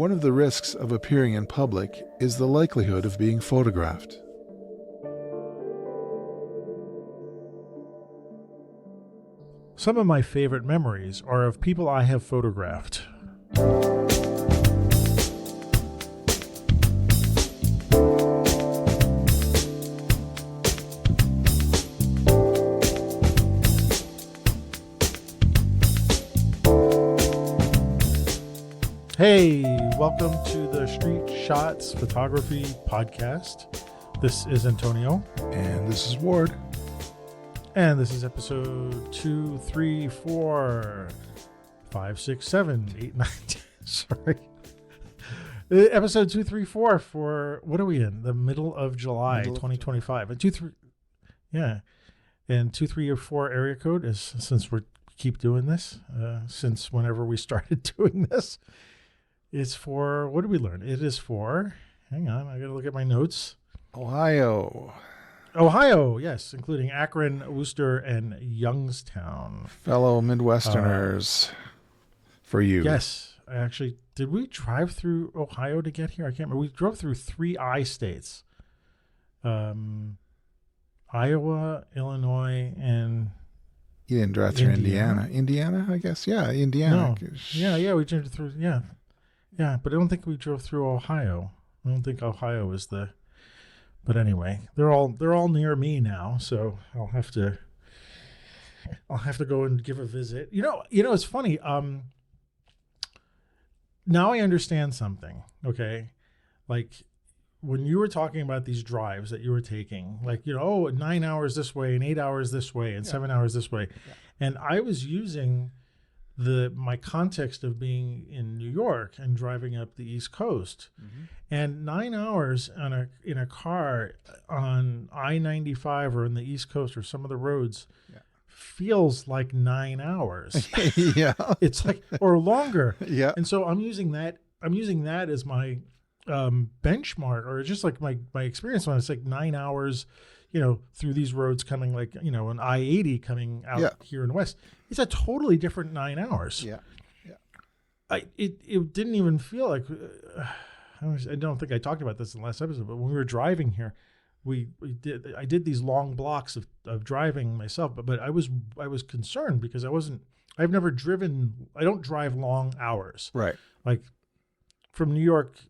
One of the risks of appearing in public is the likelihood of being photographed. Some of my favorite memories are of people I have photographed. Hey, welcome to the Street Shots Photography Podcast. This is Antonio. And this is Ward. And this is episode 2, 3, 4, 5, 6, 7, 8, 9, 10. Sorry. Episode 2, 3, 4 for, what are we in? The middle of July, 2025. And 2, 3, yeah. And 2, 3, or 4 area code is, since we keep doing this, since whenever we started doing this. It's for, what did we learn? It is for, hang on, I got to look at my notes. Ohio, yes, including Akron, Worcester, and Youngstown. Fellow Midwesterners, for you. Yes, actually, did we drive through Ohio to get here? I can't remember. We drove through 3 I states. Iowa, Illinois, and You didn't drive through Indiana. Indiana, I guess. Yeah, Indiana. No. Yeah, we drove through, yeah, but I don't think we drove through Ohio. I don't think Ohio is the... But anyway, they're all near me now, so I'll have to go and give a visit. You know, it's funny. Now I understand something. Okay, like when you were talking about these drives that you were taking, like 9 hours this way and 8 hours this way and 7 hours this way, and I was using my context of being in New York and driving up the East Coast, and 9 hours in a car on I-95 or in the East Coast or some of the roads feels like 9 hours. Yeah, it's like, or longer. Yeah, and so I'm using that as my benchmark, or just like my experience when it's like 9 hours. Through these roads coming like, an I-80 coming out here in the West, it's a totally different 9 hours. Yeah. It didn't even feel like, I don't think I talked about this in the last episode, but when we were driving here, I did these long blocks of driving myself, but I was concerned because I've never driven, I don't drive long hours. Right. Like from New York,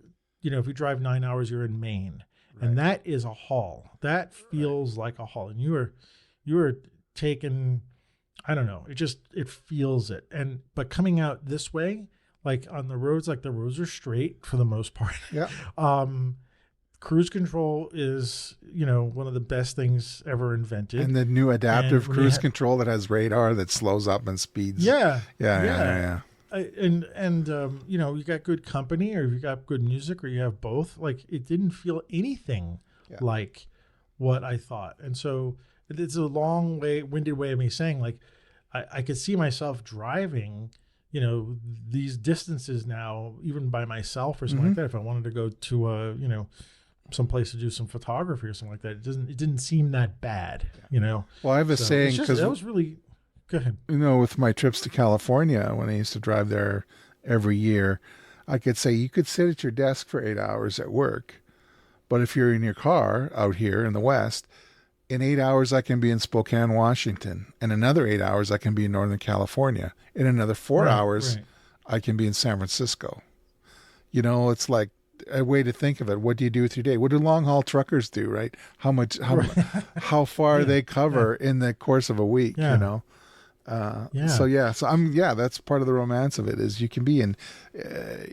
if you drive 9 hours, you're in Maine. Right. And that is a haul. That feels like a haul. And you were taking, I don't know, it feels it. But coming out this way, like on the roads, like the roads are straight for the most part. Yeah. Cruise control is, one of the best things ever invented. And the new adaptive cruise control that has radar that slows up and speeds. Yeah. Yeah. You got good company, or you got good music, or you have both. Like, it didn't feel anything like what I thought. And so it's a long-winded way of me saying, like, I could see myself driving, these distances now, even by myself or something like that. If I wanted to go to some place to do some photography or something like that, it didn't seem that bad, Well, I have a saying, because that was really... Go ahead. With my trips to California, when I used to drive there every year, I could say you could sit at your desk for 8 hours at work. But if you're in your car out here in the West, in 8 hours, I can be in Spokane, Washington. And another 8 hours, I can be in Northern California. In another 4 hours, I can be in San Francisco. It's like a way to think of it. What do you do with your day? What do long haul truckers do, right? How far they cover in the course of a week, So that's part of the romance of it, is you can be in,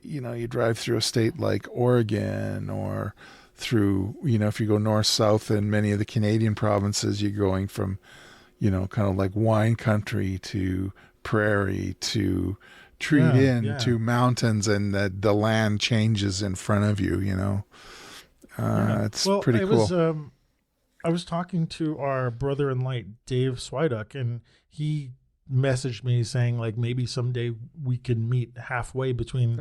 you drive through a state like Oregon, or through, if you go north, south in many of the Canadian provinces, you're going from, kind of like wine country to prairie to to mountains, and the land changes in front of you, It's pretty cool. I was talking to our brother in light, Dave Swiduck, and he messaged me saying, like, maybe someday we can meet halfway between,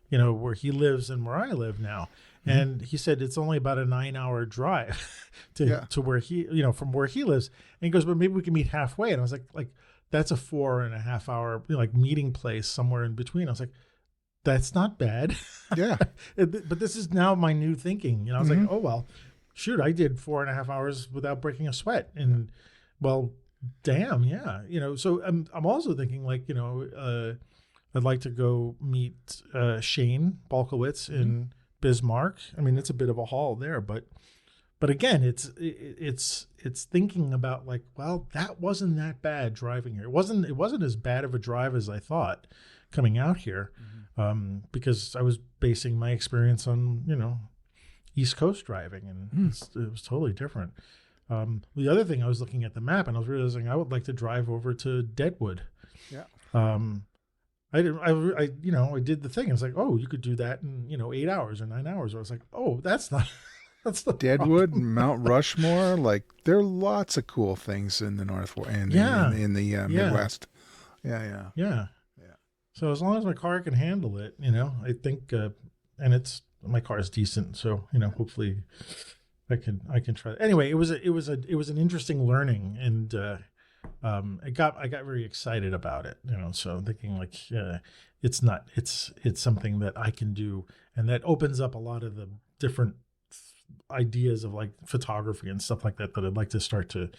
where he lives and where I live now. And he said it's only about a 9-hour drive to where he, from where he lives. And he goes, but maybe we can meet halfway. And I was like, that's a 4.5 hour, meeting place somewhere in between. I was like, that's not bad. Yeah. But this is now my new thinking. I was Mm-hmm. like, oh, well, shoot, I did 4.5 hours without breaking a sweat. And well, damn. Yeah. So I'm also thinking like, I'd like to go meet Shane Balkowitz in Bismarck. I mean, it's a bit of a haul there, but again, it's thinking about like, well, that wasn't that bad driving here. It wasn't as bad of a drive as I thought coming out here, because I was basing my experience on East Coast driving, and it was totally different. The other thing, I was looking at the map and I was realizing I would like to drive over to Deadwood. Yeah. I did the thing. I was like, oh, you could do that in 8 hours or 9 hours. I was like, oh, that's not. That's the Deadwood, problem. Mount Rushmore, like there are lots of cool things in the Northwest and in the Midwest. Yeah. So as long as my car can handle it, I think, and my car is decent, so hopefully I can try it. Anyway, it was an interesting learning, and I got very excited about it. So I'm thinking like, it's something that I can do, and that opens up a lot of the different ideas of like photography and stuff like that I'd like to start to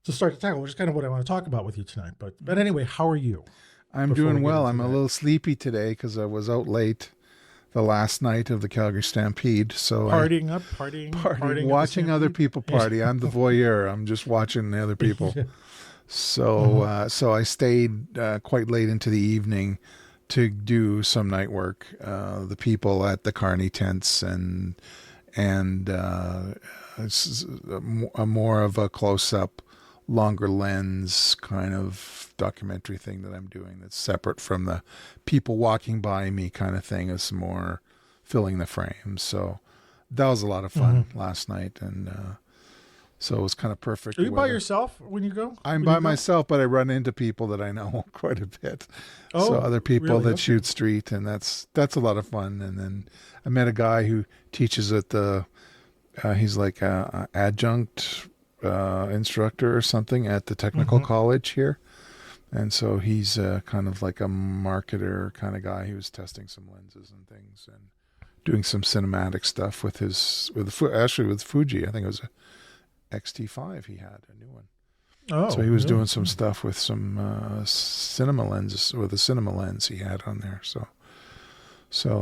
tackle, which is kind of what I want to talk about with you tonight. But anyway, how are you? I'm doing well. I'm a little sleepy today because I was out late the last night of the Calgary Stampede. So partying, watching other people party. I'm the voyeur. I'm just watching the other people. So so I stayed quite late into the evening to do some night work. The people at the carny tents and it's a more of a close-up, longer lens kind of documentary thing that I'm doing that's separate from the people walking by me kind of thing. It's more filling the frame. So that was a lot of fun last night, and so it was kind of perfect. Are you by yourself when you go? I'm by myself, but I run into people that I know quite a bit. Oh, so other people really? that Okay. shoot street, and that's a lot of fun. And then I met a guy who teaches at he's like a adjunct instructor or something at the technical college here. And so he's kind of like a marketer kind of guy. He was testing some lenses and things and doing some cinematic stuff with Fuji. I think it was a XT5 he had, a new one. Oh, so he was really? doing some stuff with some cinema lenses, with a cinema lens he had on there. So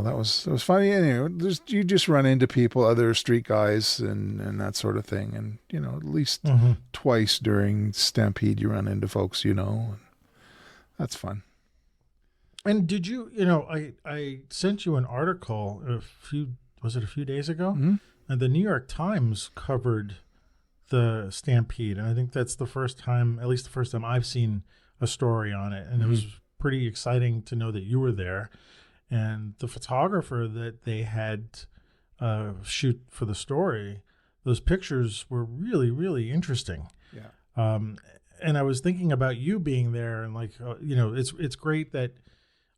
that was funny. Anyway, you just run into people, other street guys, and that sort of thing. And at least twice during Stampede, you run into folks and that's fun. And did you? I sent you an article a few days ago, and the New York Times covered the Stampede, and I think that's the first time, at least the first time I've seen a story on it, and it was pretty exciting to know that you were there. And the photographer that they had shoot for the story, those pictures were really, really interesting. Yeah. And I was thinking about you being there, and like, it's great that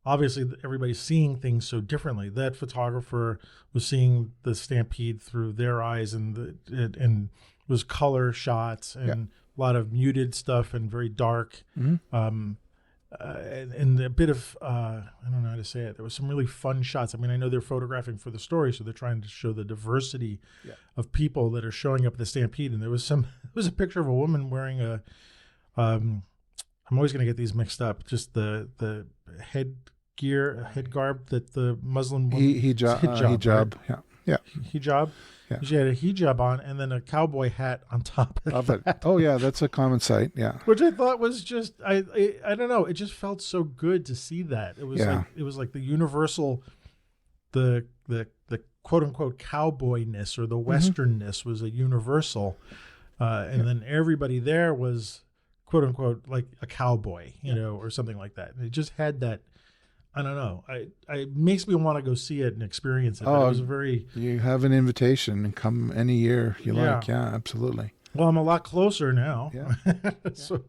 obviously everybody's seeing things so differently. That photographer was seeing the Stampede through their eyes, and was color shots and a lot of muted stuff and very dark. And a bit of I don't know how to say it. There was some really fun shots. I mean, I know they're photographing for the story, so they're trying to show the diversity of people that are showing up at the Stampede. And there was a picture of a woman wearing a I'm always going to get these mixed up. Just the head garb that the Muslim woman hijab. Right? Yeah. Hijab. Yeah. She had a hijab on and then a cowboy hat on top of it. Oh yeah, that's a common sight. Yeah, which I thought was just I don't know. It just felt so good to see that. It was like the universal, the quote unquote cowboyness or the westernness was a universal, and then everybody there was quote unquote like a cowboy, or something like that. And it just had that. I don't know. It makes me want to go see it and experience it. But it was you have an invitation and come any year you like. Yeah, absolutely. Well, I'm a lot closer now. Yeah. So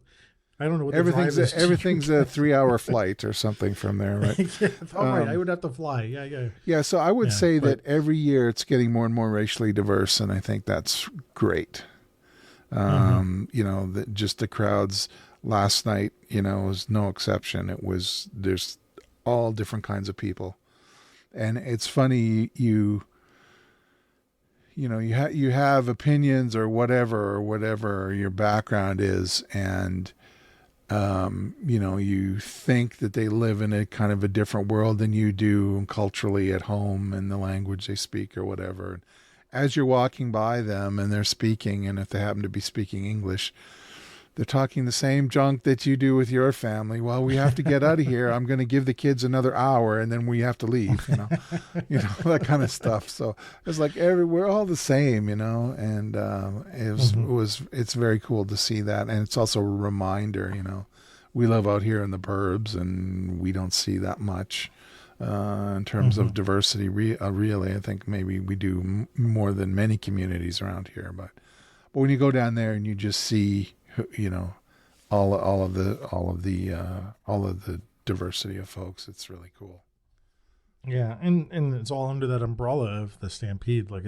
I don't know what everything's a 3-hour flight or something from there, right? Right. I would have to fly. Yeah. Yeah. So I would say that every year it's getting more and more racially diverse, and I think that's great. Just the crowds last night, was no exception. There's all different kinds of people. And it's funny, you have opinions or whatever your background is, and you think that they live in a kind of a different world than you do culturally at home and the language they speak or whatever. As you're walking by them and they're speaking, and if they happen to be speaking English, they're talking the same junk that you do with your family. Well, we have to get out of here. I'm going to give the kids another hour and then we have to leave, that kind of stuff. So it's like we're all the same, and it's very cool to see that. And it's also a reminder, we live out here in the burbs and we don't see that much in terms of diversity. Really, I think maybe we do more than many communities around here. But when you go down there and you just see, all of the diversity of folks, it's really cool. Yeah, and it's all under that umbrella of the Stampede. Like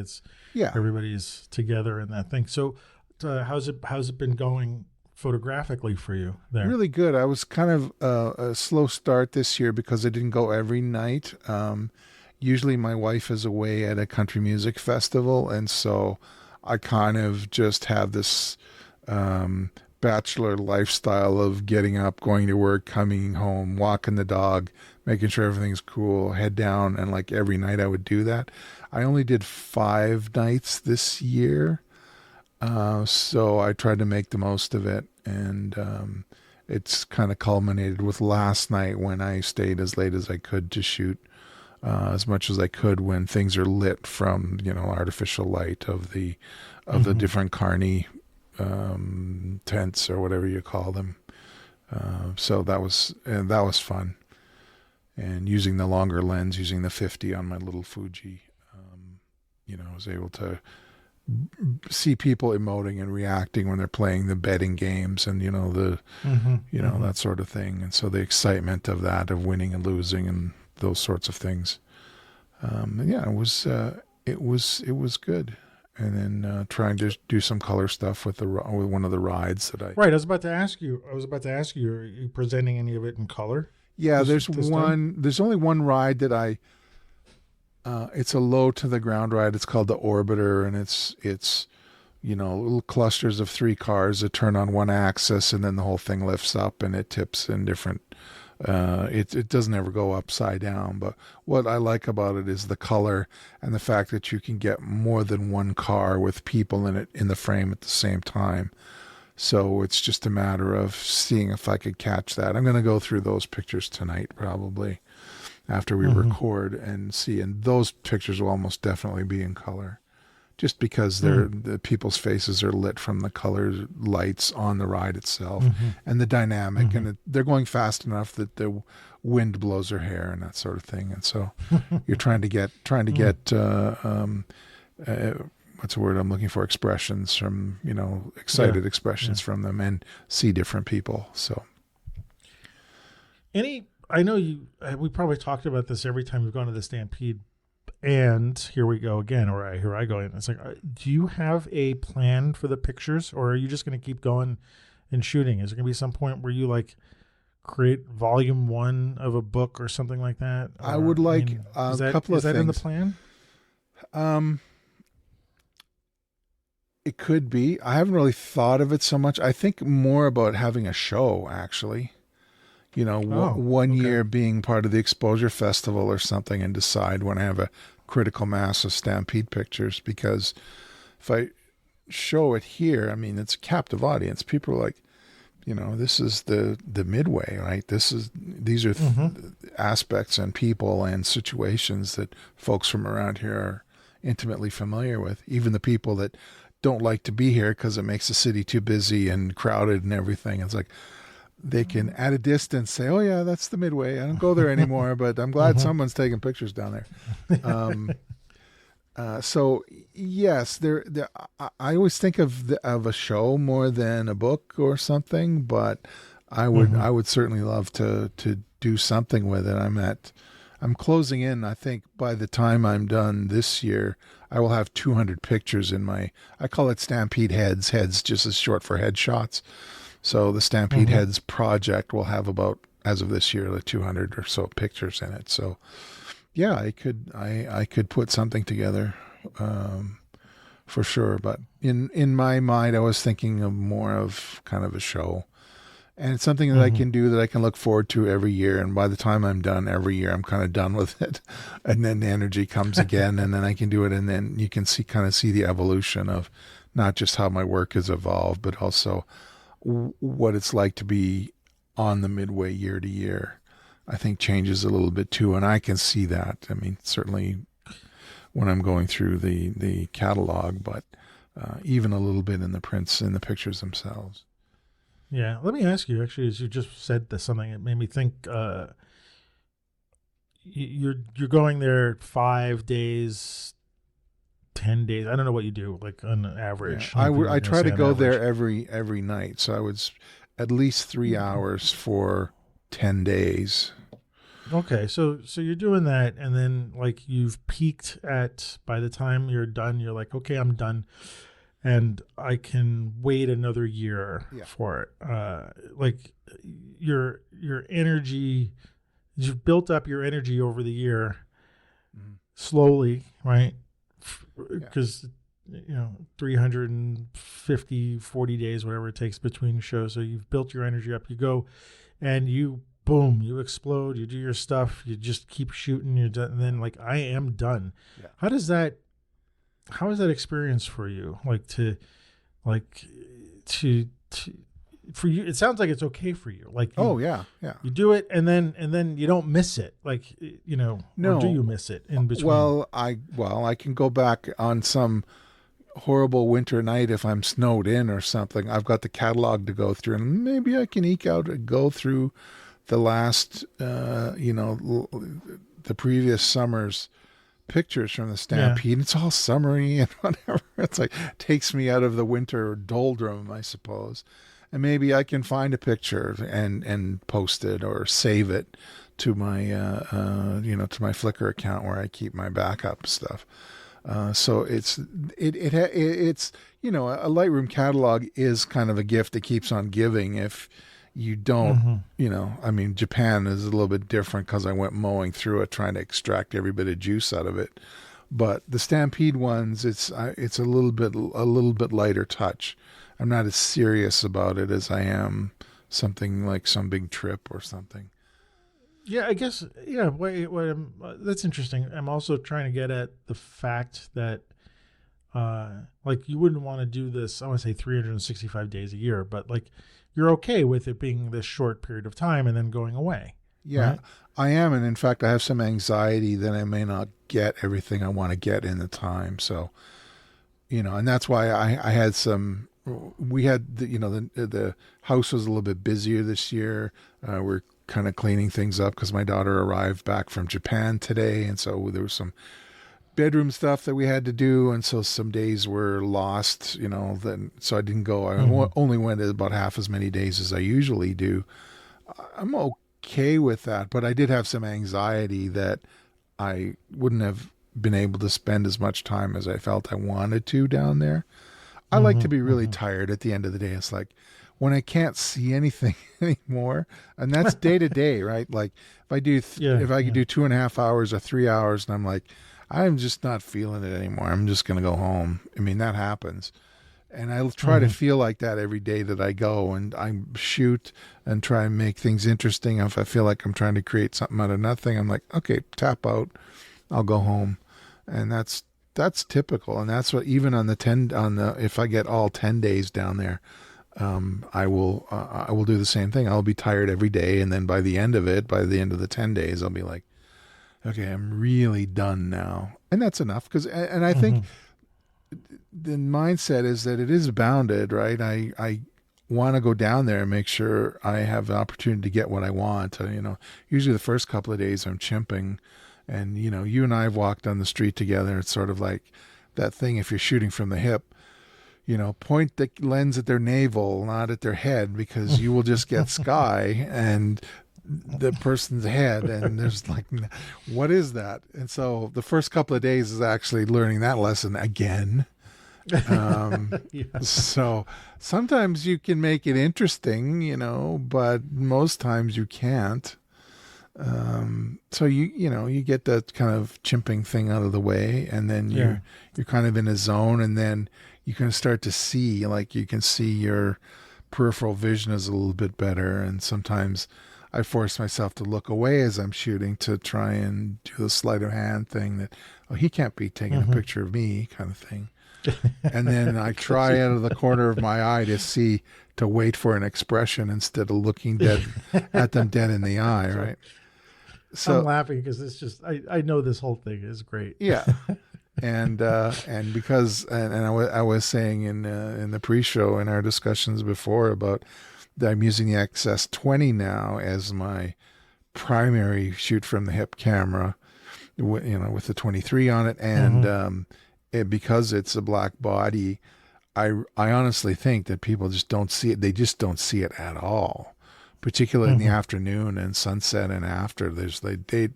everybody's together in that thing. So, how's it been going photographically for you there? Really good. I was kind of a slow start this year because I didn't go every night. Usually, my wife is away at a country music festival, and so I kind of just have this bachelor lifestyle of getting up, going to work, coming home, walking the dog, making sure everything's cool, head down, and like every night I would do that. I only did 5 nights this year, so I tried to make the most of it, and it's kind of culminated with last night when I stayed as late as I could to shoot as much as I could when things are lit from artificial light of the different carny tents or whatever you call them. So that was fun. And using the longer lens, using the 50 on my little Fuji, I was able to see people emoting and reacting when they're playing the betting games and that sort of thing. And so the excitement of that, of winning and losing and those sorts of things. It was good. And then trying to do some color stuff with one of the rides that I. Right, I was about to ask you. Are you presenting any of it in color? Yeah, there's only one ride that I. It's a low to the ground ride. It's called the Orbiter, and it's little clusters of 3 cars that turn on one axis, and then the whole thing lifts up and it tips in different. It doesn't ever go upside down, but what I like about it is the color and the fact that you can get more than one car with people in it in the frame at the same time. So it's just a matter of seeing if I could catch that. I'm going to go through those pictures tonight, probably after we record, and see. And those pictures will almost definitely be in color, just because the people's faces are lit from the color lights on the ride itself and the dynamic, and they're going fast enough that the wind blows her hair and that sort of thing. And so you're trying to get what's the word I'm looking for? Expressions from, excited expressions from them, and see different people. So I know we probably talked about this every time we've gone to the Stampede. And here we go again, or here I go. And it's like, do you have a plan for the pictures, or are you just going to keep going and shooting? Is there going to be some point where you create volume 1 of a book or something like that? Or, I would like a couple of things. Is that in the plan? It could be. I haven't really thought of it so much. I think more about having a show, actually. One year being part of the exposure festival or something, and decide when I have a critical mass of Stampede pictures, because if I show it here, it's a captive audience. People are like, this is the midway, right? These are aspects and people and situations that folks from around here are intimately familiar with. Even the people that don't like to be here because it makes the city too busy and crowded and everything. It's like, they can at a distance say, oh yeah, that's the midway. I don't go there anymore, but I'm glad someone's taking pictures down there. So yes, I always think of a show more than a book or something, but I would certainly love to do something with it. I'm closing in. I think by the time I'm done this year, I will have 200 pictures I call it Stampede Heads. Heads just as short for headshots. So the Stampede Heads project will have about as of this year, the 200 or so pictures in it. So yeah, I could put something together, for sure. But in my mind, I was thinking of more of kind of a show. And it's something that I can do, that I can look forward to every year. And by the time I'm done every year, I'm kind of done with it. And then the energy comes again, and then I can do it. And then you can kind of see the evolution of not just how my work has evolved, but also what it's like to be on the midway year to year. I think changes a little bit too. And I can see that. I mean, certainly when I'm going through the catalog, but even a little bit in the prints, in the pictures themselves. Yeah, let me ask you. Actually, as you just said something, it made me think. You're going there 5 days, 10 days. I don't know what you do, like on average. Yeah, I try to go there every night, so I would at least 3 hours for 10 days. Okay, so you're doing that, and then like you've peaked at. By the time you're done, you're like, okay, I'm done. And I can wait another year for it. Like your energy, you've built up your energy over the year slowly, right? Because 350, 40 days, whatever it takes between shows. So you've built your energy up. You go, and you boom, you explode. You do your stuff. You just keep shooting. You're done. And then like, I am done. Yeah. How is that experience for you? For you, it sounds like it's okay for you. Like, you do it, and then you don't miss it. Like, no. Or do you miss it in between? Well, I can go back on some horrible winter night if I'm snowed in or something. I've got the catalog to go through, and maybe I can eke out and go through the last, the previous summer's pictures from the Stampede. It's all summery and whatever. It's like, takes me out of the winter doldrum, I suppose. And maybe I can find a picture and post it or save it to my to my Flickr account where I keep my backup stuff. So it's a Lightroom catalog is kind of a gift that keeps on giving. If you don't, I mean, Japan is a little bit different because I went mowing through it, trying to extract every bit of juice out of it. But the Stampede ones, it's a little bit lighter touch. I'm not as serious about it as I am something like some big trip or something. Yeah, I guess. Yeah, that's interesting. I'm also trying to get at the fact that, like, you wouldn't want to do this. I want to say 365 days a year, but like, you're okay with it being this short period of time and then going away. Yeah, right? I am. And in fact, I have some anxiety that I may not get everything I want to get in the time. So, and that's why I had we had, the house was a little bit busier this year. We're kind of cleaning things up because my daughter arrived back from Japan today. And so there was some bedroom stuff that we had to do, and so some days were lost, so I didn't go. I only went about half as many days as I usually do. I'm okay with that, but I did have some anxiety that I wouldn't have been able to spend as much time as I felt I wanted to down there. I like to be really tired at the end of the day. It's like when I can't see anything anymore, and that's day to day, right? Like if I do, if I could do 2.5 hours or 3 hours, and I'm like, I'm just not feeling it anymore. I'm just going to go home. I mean, that happens. And I try to feel like that every day that I go, and I shoot and try and make things interesting. If I feel like I'm trying to create something out of nothing, I'm like, okay, tap out, I'll go home. And that's typical. And that's what, even on if I get all 10 days down there, I will do the same thing. I'll be tired every day. And then by the end of the 10 days, I'll be like, okay, I'm really done now. And that's enough. And I think the mindset is that it is bounded, right? I want to go down there and make sure I have an opportunity to get what I want. Usually the first couple of days I'm chimping, and, you and I have walked on the street together. It's sort of like that thing, if you're shooting from the hip, point the lens at their navel, not at their head, because you will just get sky and the person's head, and there's like, what is that? And so the first couple of days is actually learning that lesson again, Yeah. So sometimes you can make it interesting, but most times you can't. So you get that kind of chimping thing out of the way, and then Yeah. you're kind of in a zone, and then you can start to see, like you can see your peripheral vision is a little bit better. And sometimes I force myself to look away as I'm shooting to try and do the sleight of hand thing that, oh, he can't be taking a Hmm. picture of me kind of thing. And then I try out of the corner of my eye to wait for an expression instead of looking dead at them dead in the eye, Sorry. right? I'm So laughing because it's just I know this whole thing is great. yeah, and because I was saying in the pre-show in our discussions before about that I'm using the XS20 now as my primary shoot from the hip camera, with the 23 on it, and Hmm. because it's a black body, I honestly think that people just don't see it. They just don't see it at all, particularly in the Hmm. afternoon and sunset and after.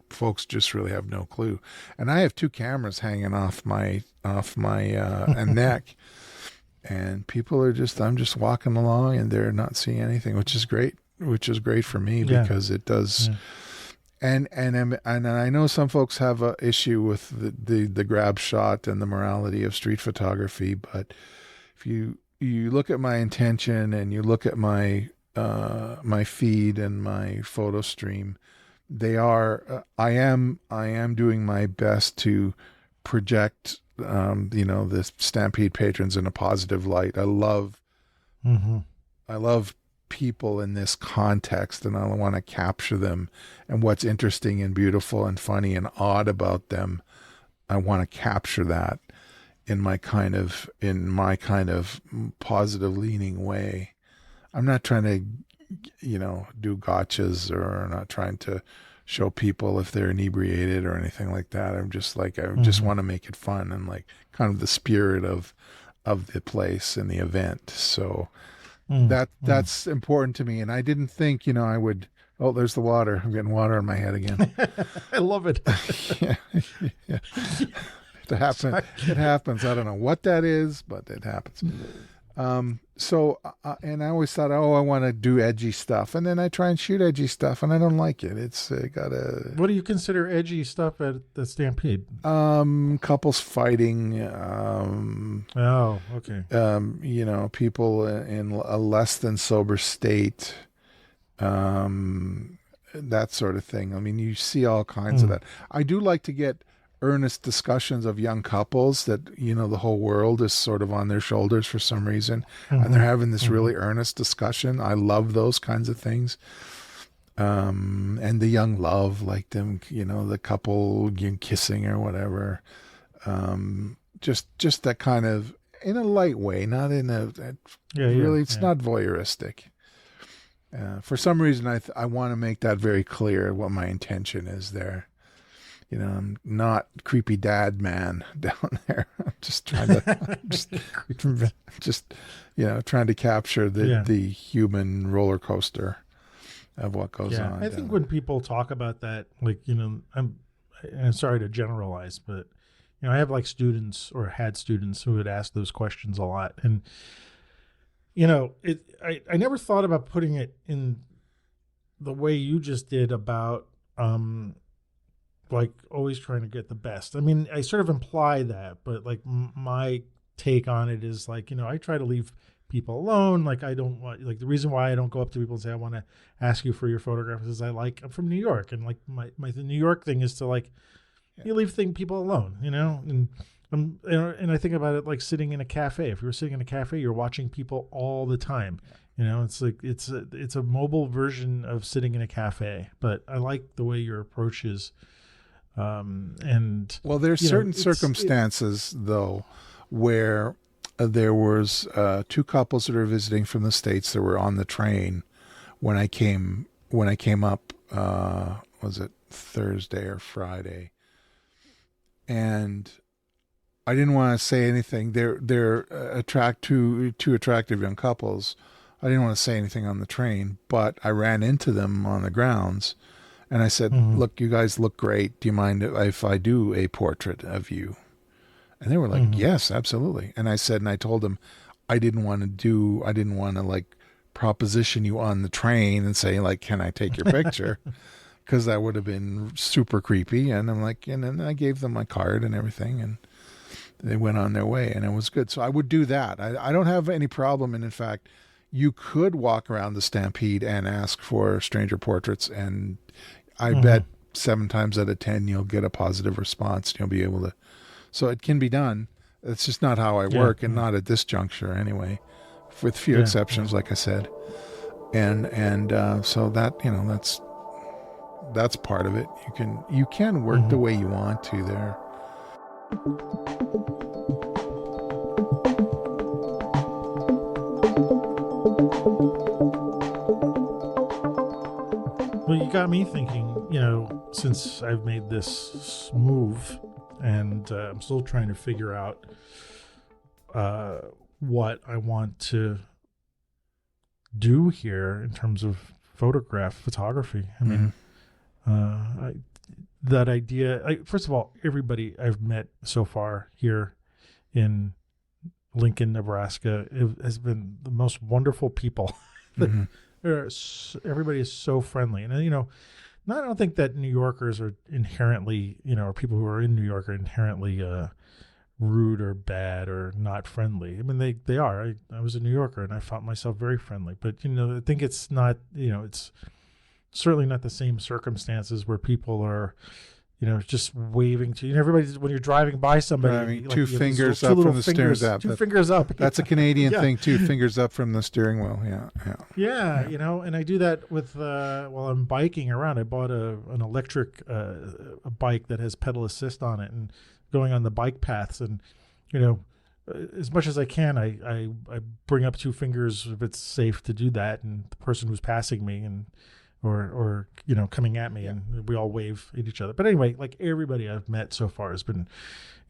Folks just really have no clue. And I have two cameras hanging off my neck, and people are just I'm just walking along and they're not seeing anything, which is great. Which is great for me Yeah. because it does. Yeah. And I know some folks have a issue with the grab shot and the morality of street photography, but if you look at my intention and you look at my feed and my photo stream, they are I am doing my best to project the Stampede patrons in a positive light. Hmm. I love people in this context, and I want to capture them and what's interesting and beautiful and funny and odd about them. I want to capture that in my kind of positive leaning way. I'm not trying to, do gotchas, or not trying to show people if they're inebriated or anything like that. I'm just like, I just Hmm. want to make it fun and like kind of the spirit of the place and the event. So Mm. that's important to me. And I didn't think, I would, oh, there's the water. I'm getting water on my head again. I love it. Yeah. Yeah. It happens. Sorry. It happens. I don't know what that is, but it happens. And I always thought, oh, I want to do edgy stuff, and then I try and shoot edgy stuff, and I don't like it. It's got a What do you consider edgy stuff at the Stampede? couples fighting, Oh, okay. people in a less than sober state, that sort of thing. I mean, you see all kinds of Mm. that. I do like to get earnest discussions of young couples that, the whole world is sort of on their shoulders for some reason, and they're Hmm. having this Hmm. really earnest discussion. I love those kinds of things. And the young love, like them, the couple kissing or whatever. Just that kind of, in a light way, not in Yeah, yeah, really, it's yeah. not voyeuristic. For some reason, I want to make that very clear what my intention is there. I'm not creepy dad man down there. I'm just trying to, just, trying to capture the Yeah, the human roller coaster of what goes yeah. on I down think there. when people talk about that, like I'm sorry to generalize, but I have like students or had students who would ask those questions a lot, and I never thought about putting it in the way you just did about like always trying to get the best. I mean, I sort of imply that, but like my take on it is like, I try to leave people alone. Like I don't want, like the reason why I don't go up to people and say, I want to ask you for your photographs is I'm from New York. And like my New York thing is to like, Yeah. you leave people alone, and and I think about it like sitting in a cafe. If you were sitting in a cafe, you're watching people all the time. It's like it's a mobile version of sitting in a cafe. But I like the way your approach is, and Well, there's certain circumstances though where there was two couples that are visiting from the States that were on the train when I came up. Was it Thursday or Friday? And I didn't want to say anything. They're two attractive young couples. I didn't want to say anything on the train, but I ran into them on the grounds, and I said, Mhm. "Look, you guys look great. Do you mind if I do a portrait of you?" And they were like, yes, absolutely. And I said, and I told them, I didn't want to like proposition you on the train and say like, can I take your picture? Because that would have been super creepy. And I'm like, and then I gave them my card and everything, and they went on their way, and it was good. So I would do that. I don't have any problem. And in fact, you could walk around the Stampede and ask for stranger portraits, and I bet 7 times out of 10 you'll get a positive response. You'll be able to. So it can be done. It's just not how I work, and not at this juncture anyway, with few exceptions, like I said. And so that, that's part of it. You can work the way you want to there. Well, you got me thinking, since I've made this move, and I'm still trying to figure out what I want to do here in terms of photography. I mean, that idea, first of all, everybody I've met so far here in Lincoln, Nebraska, has been the most wonderful people. Everybody is so friendly. And, I don't think that New Yorkers are inherently, or people who are in New York are inherently rude or bad or not friendly. I mean, they are. I was a New Yorker and I found myself very friendly. But, I think it's not, it's certainly not the same circumstances where people are, just waving to you. Everybody, when you're driving by somebody, I mean, two fingers up from the steering wheel. Two fingers up. That's a Canadian thing, 2 fingers up from the steering wheel. Yeah. And I do that with while I'm biking around. I bought an electric a bike that has pedal assist on it, and going on the bike paths, and as much as I can, I bring up 2 fingers if it's safe to do that, and the person who's passing me and or coming at me, and we all wave at each other. But anyway, like, everybody I've met so far has been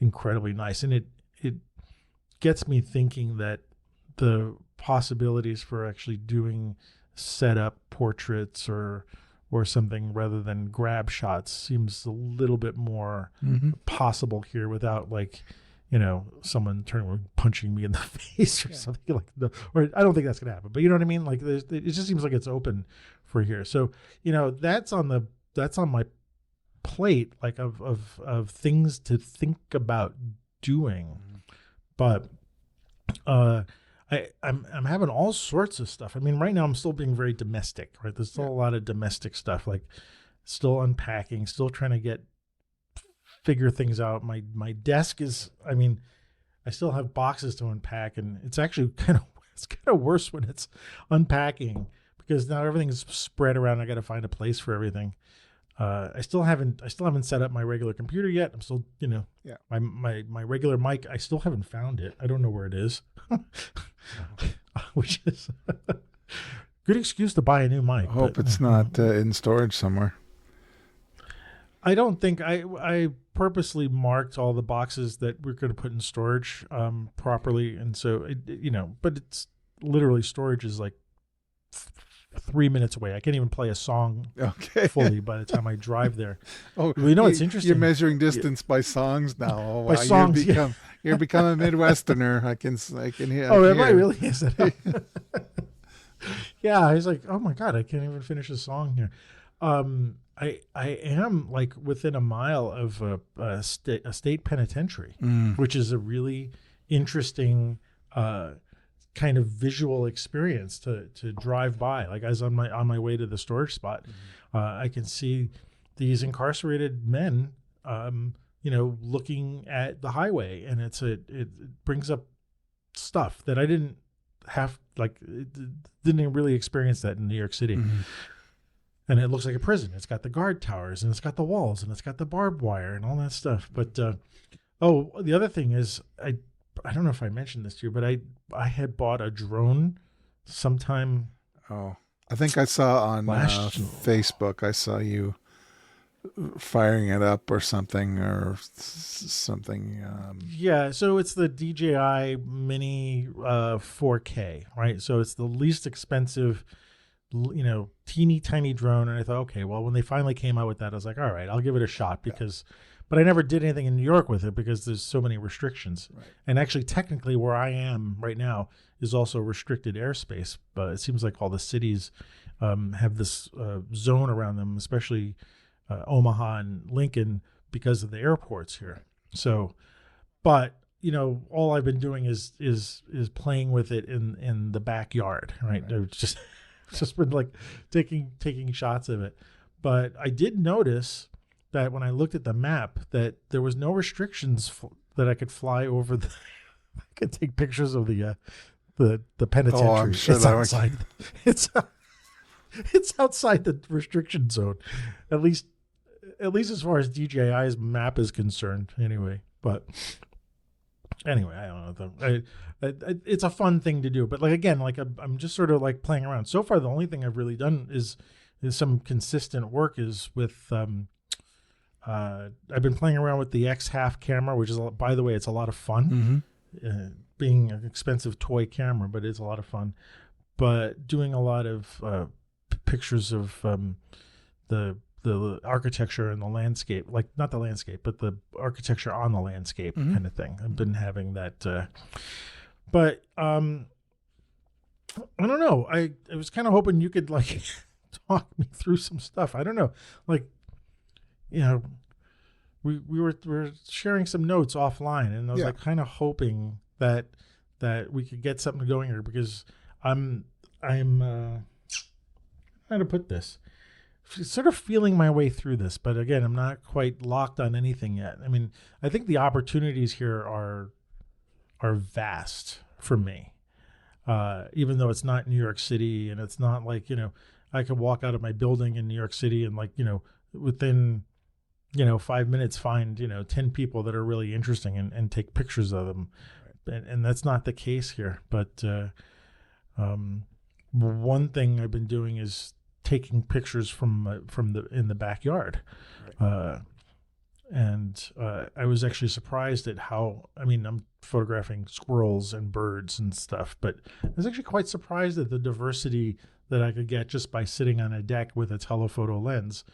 incredibly nice, and it gets me thinking that the possibilities for actually doing setup portraits or something rather than grab shots seems a little bit more possible here without, like, someone turning punching me in the face or something like that. Or I don't think that's going to happen, but you know what I mean? Like, it just seems like it's open for here. So, that's on my plate, like, of things to think about doing. But I'm having all sorts of stuff. I mean, right now I'm still being very domestic, right? There's still a lot of domestic stuff, like still unpacking, still trying to figure things out. My desk is, I mean, I still have boxes to unpack, and it's actually kind of worse when it's unpacking, because now everything's spread around. I got to find a place for everything. I still haven't set up my regular computer yet. I'm still, my regular mic, I still haven't found it. I don't know where it is, which is good excuse to buy a new mic. I hope it's not in storage somewhere. I don't think I purposely marked all the boxes that we're going to put in storage properly. And so, but it's literally, storage is like 3 minutes away. I can't even play a song fully by the time I drive there. It's interesting. You're measuring distance by songs now. Oh, wow. By songs, you're become a Midwesterner. I can hear. Oh, am I really? Is it? Yeah, I was like, oh my God, I can't even finish a song here. I am, like, within a mile of a state penitentiary, which is a really interesting kind of visual experience to drive by. Like, as on my way to the storage spot, I can see these incarcerated men, looking at the highway, and it brings up stuff that I didn't didn't really experience that in New York City. And it looks like a prison. It's got the guard towers, and it's got the walls, and it's got the barbed wire and all that stuff. But the other thing is, I don't know if I mentioned this to you, but I had bought a drone sometime. Oh, I think I saw on Facebook. I saw you firing it up or something. Yeah, so it's the DJI Mini 4K, right? So it's the least expensive teeny tiny drone. And I thought, okay, well, when they finally came out with that, I was like, all right, I'll give it a shot but I never did anything in New York with it because there's so many restrictions. Right. And actually, technically, where I am right now is also restricted airspace. But it seems like all the cities have this zone around them, especially Omaha and Lincoln, because of the airports here. So, but all I've been doing is playing with it in the backyard, right? I've just been like taking shots of it. But I did notice that when I looked at the map, that there was no restrictions that I could fly over I could take pictures of the penitentiary. Oh, I'm sure it's outside. It's outside the restriction zone, at least as far as DJI's map is concerned. Anyway, I don't know. It's a fun thing to do, but I'm just sort of like playing around. So far, the only thing I've really done is some consistent work is with. I've been playing around with the X-Half camera, which is, by the way, it's a lot of fun. Mm-hmm. Being an expensive toy camera, but it's a lot of fun. But doing a lot of pictures of the architecture and the landscape, like not the landscape, but the architecture on the landscape kind of thing. I've been having that. But I don't know. I was kind of hoping you could like talk me through some stuff. I don't know. Like, we were sharing some notes offline, and I was like kind of hoping that we could get something going here, because I'm how to put this, sort of feeling my way through this, but again, I'm not quite locked on anything yet. I mean, I think the opportunities here are vast for me, even though it's not New York City, and it's not like I could walk out of my building in New York City and within 5 minutes find 10 people that are really interesting and take pictures of them. Right. And that's not the case here. But one thing I've been doing is taking pictures in the backyard. Right. And I was actually surprised at how, I'm photographing squirrels and birds and stuff, but I was actually quite surprised at the diversity that I could get just by sitting on a deck with a telephoto lens.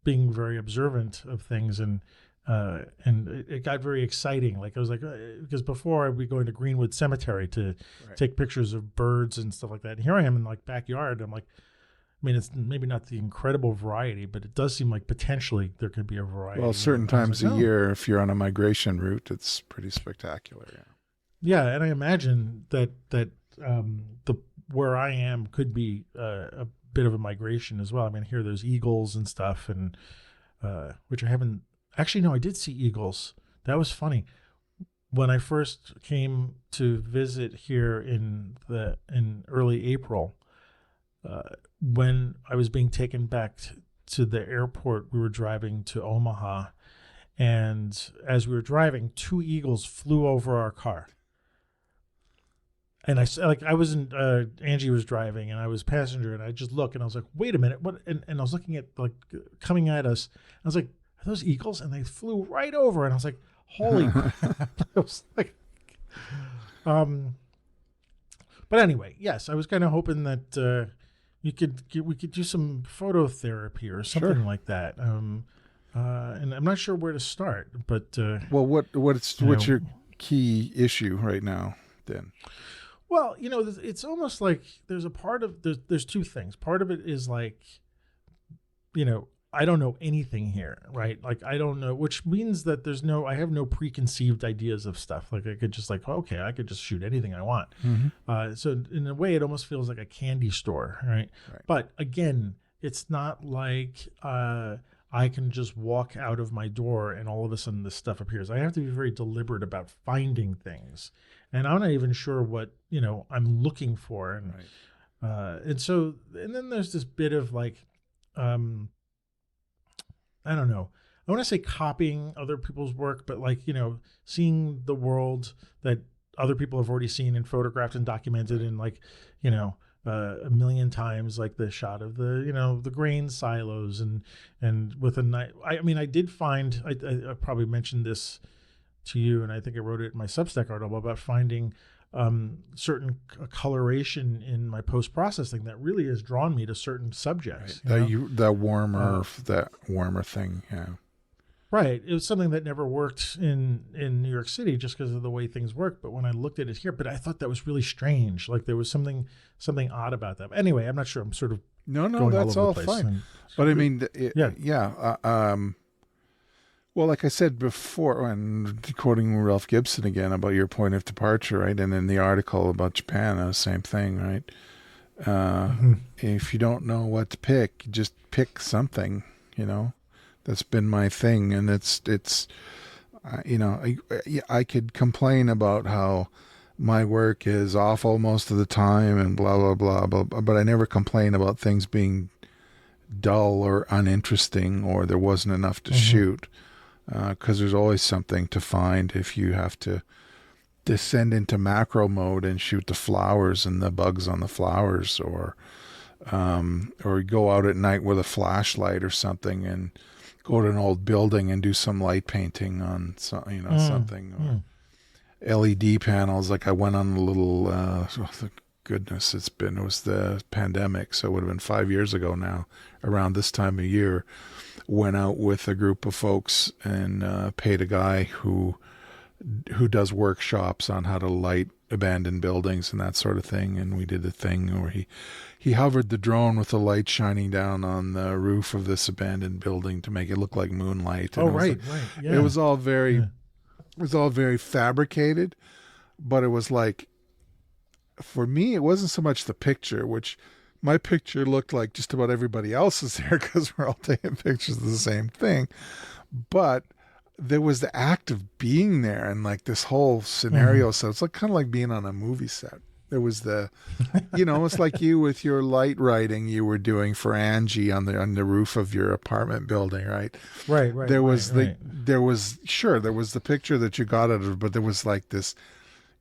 Being very observant of things, and it got very exciting. Like I was like, because before I'd be going to Greenwood Cemetery to take pictures of birds and stuff like that. And here I am in like backyard. I'm like, it's maybe not the incredible variety, but it does seem like potentially there could be a variety. Well, certain times a year, if you're on a migration route, it's pretty spectacular. Yeah, and I imagine that where I am could be a bit of a migration as well. Here there's eagles and stuff, and which I haven't actually. No, I did see eagles. That was funny. When I first came to visit here in early April, when I was being taken back to the airport, we were driving to Omaha, and as we were driving, 2 eagles flew over our car. And I wasn't, Angie was driving and I was passenger, and I just looked and I was like, wait a minute, what? And I was looking at coming at us. I was like, are those eagles? And they flew right over, and I was like, holy crap. I was like, but anyway, yes, I was kind of hoping that we could do some photo therapy or something like that. And I'm not sure where to start, but well, what's your key issue right now then? Well, it's almost like there's a part of there's 2 things. Part of it is like, I don't know anything here, right? Like I don't know, which means that I have no preconceived ideas of stuff. Like I could just I could just shoot anything I want. Mm-hmm. So in a way, it almost feels like a candy store, right? But again, it's not like I can just walk out of my door and all of a sudden this stuff appears. I have to be very deliberate about finding things. And I'm not even sure what, I'm looking for. And and then there's this bit of like, I don't know. I want to say copying other people's work, but like, seeing the world that other people have already seen and photographed and documented, and like, a million times, like the shot of the grain silos and with a knife. I did find, I probably mentioned this to you, and I think I wrote it in my Substack article about finding certain coloration in my post processing that really has drawn me to certain subjects. That warmer thing. Yeah. Right. It was something that never worked in New York City just because of the way things work. But when I looked at it here, but I thought that was really strange. Like there was something odd about that. But anyway, I'm not sure. I'm sort of no, that's all fine. But I mean, well, like I said before, and quoting Ralph Gibson again about your point of departure, right? And in the article about Japan, the same thing, right? If you don't know what to pick, just pick something, That's been my thing. And it's I could complain about how my work is awful most of the time and blah, blah, blah, blah, blah, but I never complain about things being dull or uninteresting or there wasn't enough to shoot. Because there's always something to find if you have to descend into macro mode and shoot the flowers and the bugs on the flowers, or go out at night with a flashlight or something and go to an old building and do some light painting on something, or LED panels. Like I went on a little, goodness, it was the pandemic, so it would have been 5 years ago now, around this time of year. Went out with a group of folks and paid a guy who does workshops on how to light abandoned buildings and that sort of thing. And we did a thing where he hovered the drone with the light shining down on the roof of this abandoned building to make it look like moonlight. And right. Yeah. It was all very fabricated, but it was like, for me, it wasn't so much the picture, which my picture looked like just about everybody else's there because we're all taking pictures of the same thing. But there was the act of being there and like this whole scenario. So it's like kind of like being on a movie set. There was the, it's like you with your light writing you were doing for Angie on the roof of your apartment building, right? Right. There was there was the picture that you got out of it, but there was like this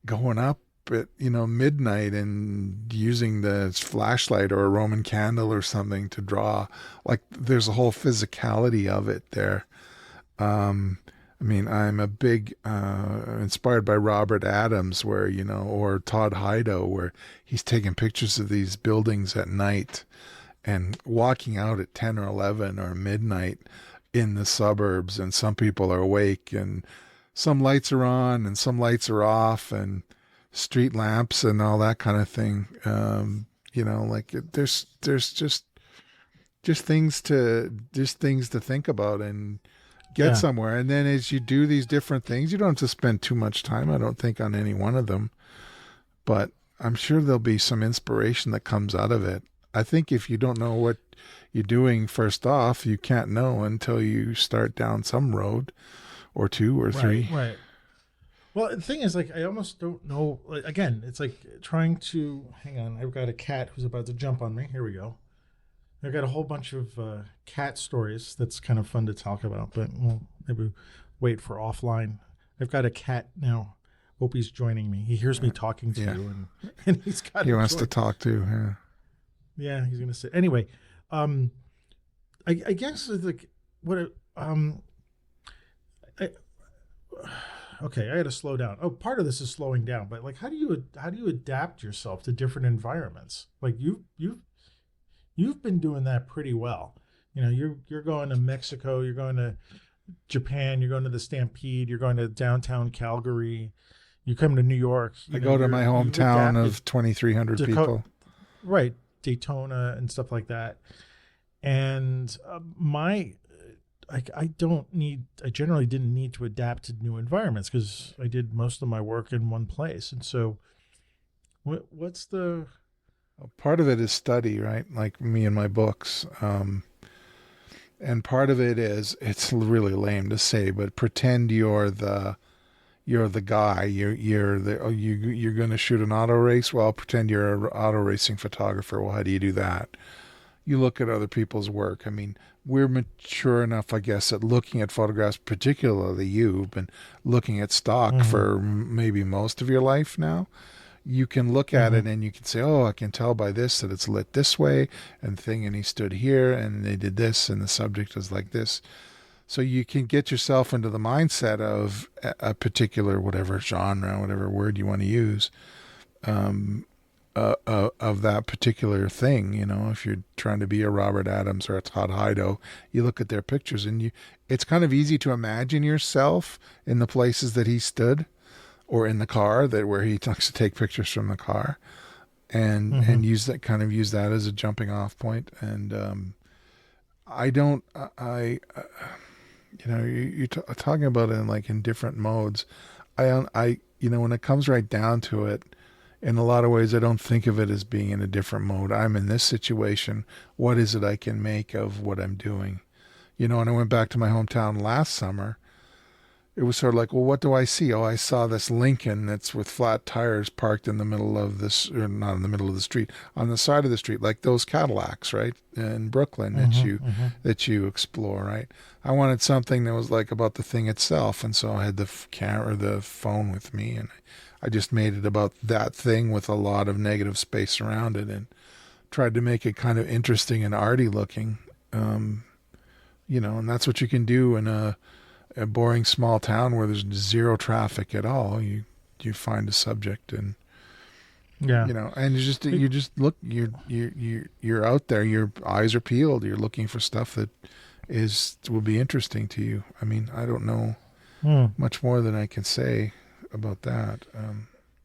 going up at midnight and using the flashlight or a Roman candle or something to draw. Like there's a whole physicality of it there. I'm a big inspired by Robert Adams, where or Todd Heido, where he's taking pictures of these buildings at night and walking out at 10 or 11 or midnight in the suburbs, and some people are awake and some lights are on and some lights are off and street lamps and all that kind of thing. There's just things to think about and get somewhere. And then as you do these different things, you don't have to spend too much time, I don't think, on any one of them, but I'm sure there'll be some inspiration that comes out of it. I think if you don't know what you're doing, first off, you can't know until you start down some road or two or three. Right. Well, the thing is, like, I almost don't know. Like, again, it's like trying to hang on. I've got a cat who's about to jump on me. Here we go. I've got a whole bunch of cat stories that's kind of fun to talk about, but we'll maybe wait for offline. I've got a cat now. Hope he's joining me. He hears me talking to you, and he's got. He wants to talk too. Yeah. Yeah, he's gonna sit. Anyway, I guess like what okay, I got to slow down. Oh, part of this is slowing down, but like, how do you adapt yourself to different environments? Like you've been doing that pretty well. You're going to Mexico, you're going to Japan, you're going to the Stampede, you're going to downtown Calgary, you come to New York. I go to my hometown of 2,300 people. Right, Daytona and stuff like that. And I generally didn't need to adapt to new environments because I did most of my work in one place. And so what's the... Part of it is study, right? Like me and my books. And part of it is, it's really lame to say, but pretend you're the guy. You're going to shoot an auto race. Well, pretend you're an auto racing photographer. Well, how do you do that? You look at other people's work. I mean, we're mature enough, I guess, at looking at photographs, particularly you've been looking at stock for maybe most of your life now. You can look at it and you can say, oh, I can tell by this that it's lit this way and he stood here and they did this and the subject is like this. So you can get yourself into the mindset of a particular, whatever genre, whatever word you want to use. of that particular thing. You know, if you're trying to be a Robert Adams or a Todd Hido, you look at their pictures and it's kind of easy to imagine yourself in the places that he stood, or in the car where he likes to take pictures from the car, and use that as a jumping off point. And I don't, you know, you're talking about it in different modes. When it comes right down to it, in a lot of ways, I don't think of it as being in a different mode. I'm in this situation. What is it I can make of what I'm doing? You know, and I went back to my hometown last summer. It was sort of like, well, what do I see? Oh, I saw this Lincoln that's with flat tires parked in the middle of this, or not in the middle of the street, on the side of the street, like those Cadillacs, right, in Brooklyn that you explore, right? I wanted something that was like about the thing itself, and so I had the phone with me, and I just made it about that thing with a lot of negative space around it, and tried to make it kind of interesting and arty looking, you know, and that's what you can do in a boring small town where there's zero traffic at all. You find a subject, and yeah, you know, and you just look, you're out there, your eyes are peeled, you're looking for stuff that will be interesting to you. I mean, I don't know much more than I can say about that.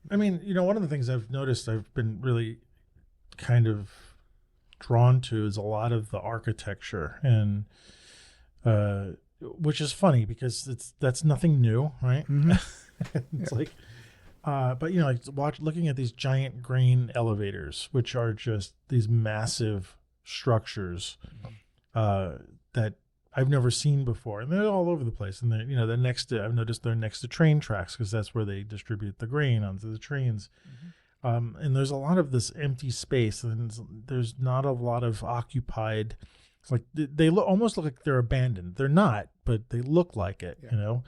I mean, you know, one of the things I've noticed I've been really kind of drawn to is a lot of the architecture, and which is funny because that's nothing new, right? It's like, but you know, looking at these giant grain elevators, which are just these massive structures that I've never seen before, and they're all over the place. And they're next to. I've noticed they're next to train tracks because that's where they distribute the grain onto the trains. And there's a lot of this empty space, and there's not a lot of occupied. Like they almost look like they're abandoned. They're not, but they look like it, you know,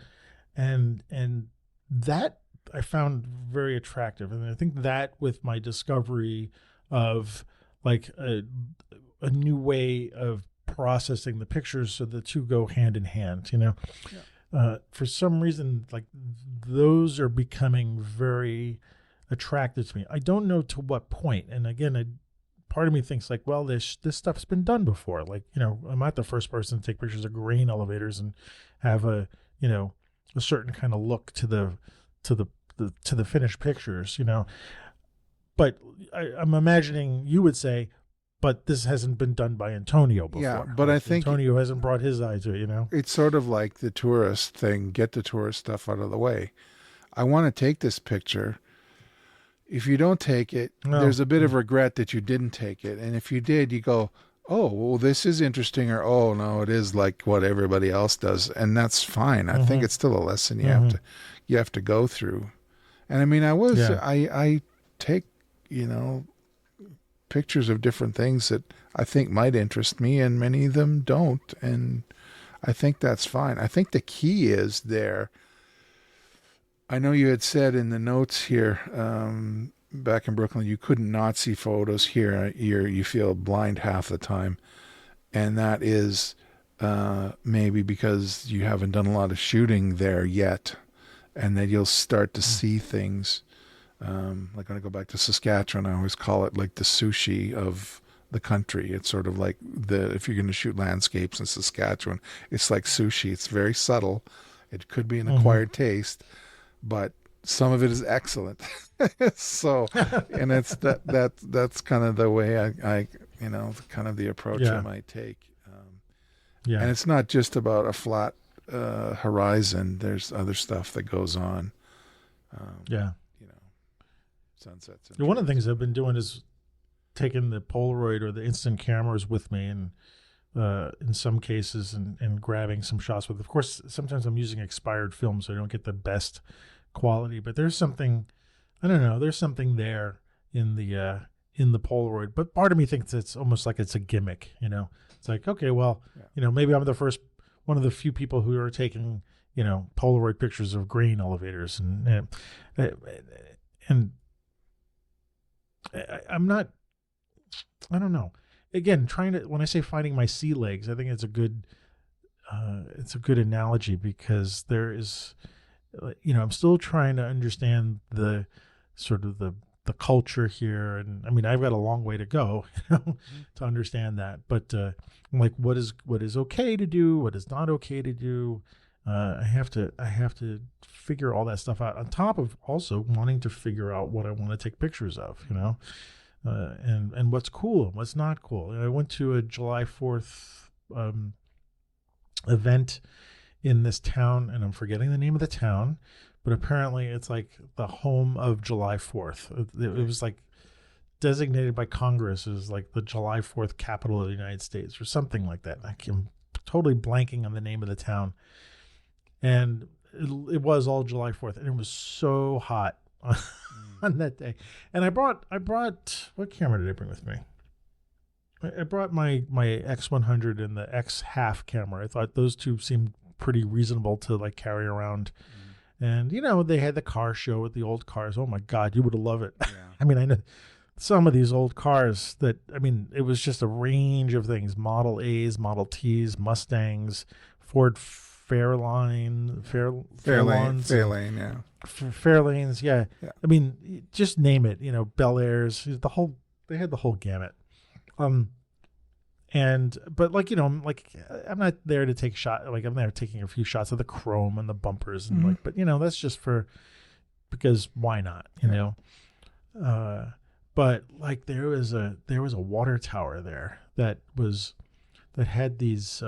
and that I found very attractive. And I think that with my discovery of like a new way of processing the pictures, so the two go hand in hand, you know. For some reason, like those are becoming very attractive to me. I don't know to what point. And again, part of me thinks like, well, this stuff's been done before. Like, you know, I'm not the first person to take pictures of grain elevators and have a certain kind of look to the finished pictures, you know. But I'm imagining you would say, but this hasn't been done by Antonio before. Yeah, but I think Antonio hasn't brought his eye to it, you know. It's sort of like the tourist thing. Get the tourist stuff out of the way. I want to take this picture. If you don't take it, there's a bit of regret that you didn't take it. And if you did, you go, oh, well, this is interesting, or, oh, no, it is like what everybody else does. And that's fine. I think it's still a lesson you have to go through. And I mean, I take, you know, pictures of different things that I think might interest me, and many of them don't. And I think that's fine. I think the key is there. I know you had said in the notes here, back in Brooklyn, you couldn't not see photos here. You feel blind half the time. And that is maybe because you haven't done a lot of shooting there yet, and that you'll start to see things. Like when I go back to Saskatchewan, I always call it like the sushi of the country. It's sort of like if you're going to shoot landscapes in Saskatchewan, it's like sushi. It's very subtle. It could be an acquired taste, but some of it is excellent. So, and that's kind of the way I you know, kind of the approach I might take. And it's not just about a flat horizon. There's other stuff that goes on. You know, sunsets. One of the things I've been doing is taking the Polaroid or the instant cameras with me, and in some cases, and grabbing some shots with. Of course, sometimes I'm using expired film, so I don't get the best quality. But there's something, I don't know. There's something there in the Polaroid. But part of me thinks it's almost like it's a gimmick. You know, it's like, okay, well, you know, maybe I'm one of the few people who are taking, you know, Polaroid pictures of grain elevators, and I'm not. I don't know. Again, when I say finding my sea legs, I think it's a good analogy, because there is, you know, I'm still trying to understand the sort of the the culture here. And I mean, I've got a long way to go, to understand that. But like, what is okay to do? What is not okay to do? I have to figure all that stuff out, on top of also wanting to figure out what I want to take pictures of, and what's cool and what's not cool. I went to a July 4th event in this town, and I'm forgetting the name of the town, but apparently it's like the home of July 4th. It was like designated by Congress as like the July 4th capital of the United States or something like that. I'm totally blanking on the name of the town. And it was all July 4th, and it was so hot on that day. And I brought, what camera did I bring with me? I brought my X100 and the X-Half camera. I thought those two seemed pretty reasonable to like carry around. And, they had the car show with the old cars. Oh my God, you would love it. Yeah. I mean, I know some of these old cars it was just a range of things: Model A's, Model T's, Mustangs, Ford Fairlanes, yeah. Fairlanes, yeah. I mean, just name it, Bel Airs, they had the whole gamut. But like, I'm not there to take I'm there taking a few shots of the chrome and the bumpers and but that's just because why not, but like there was a water tower there that had these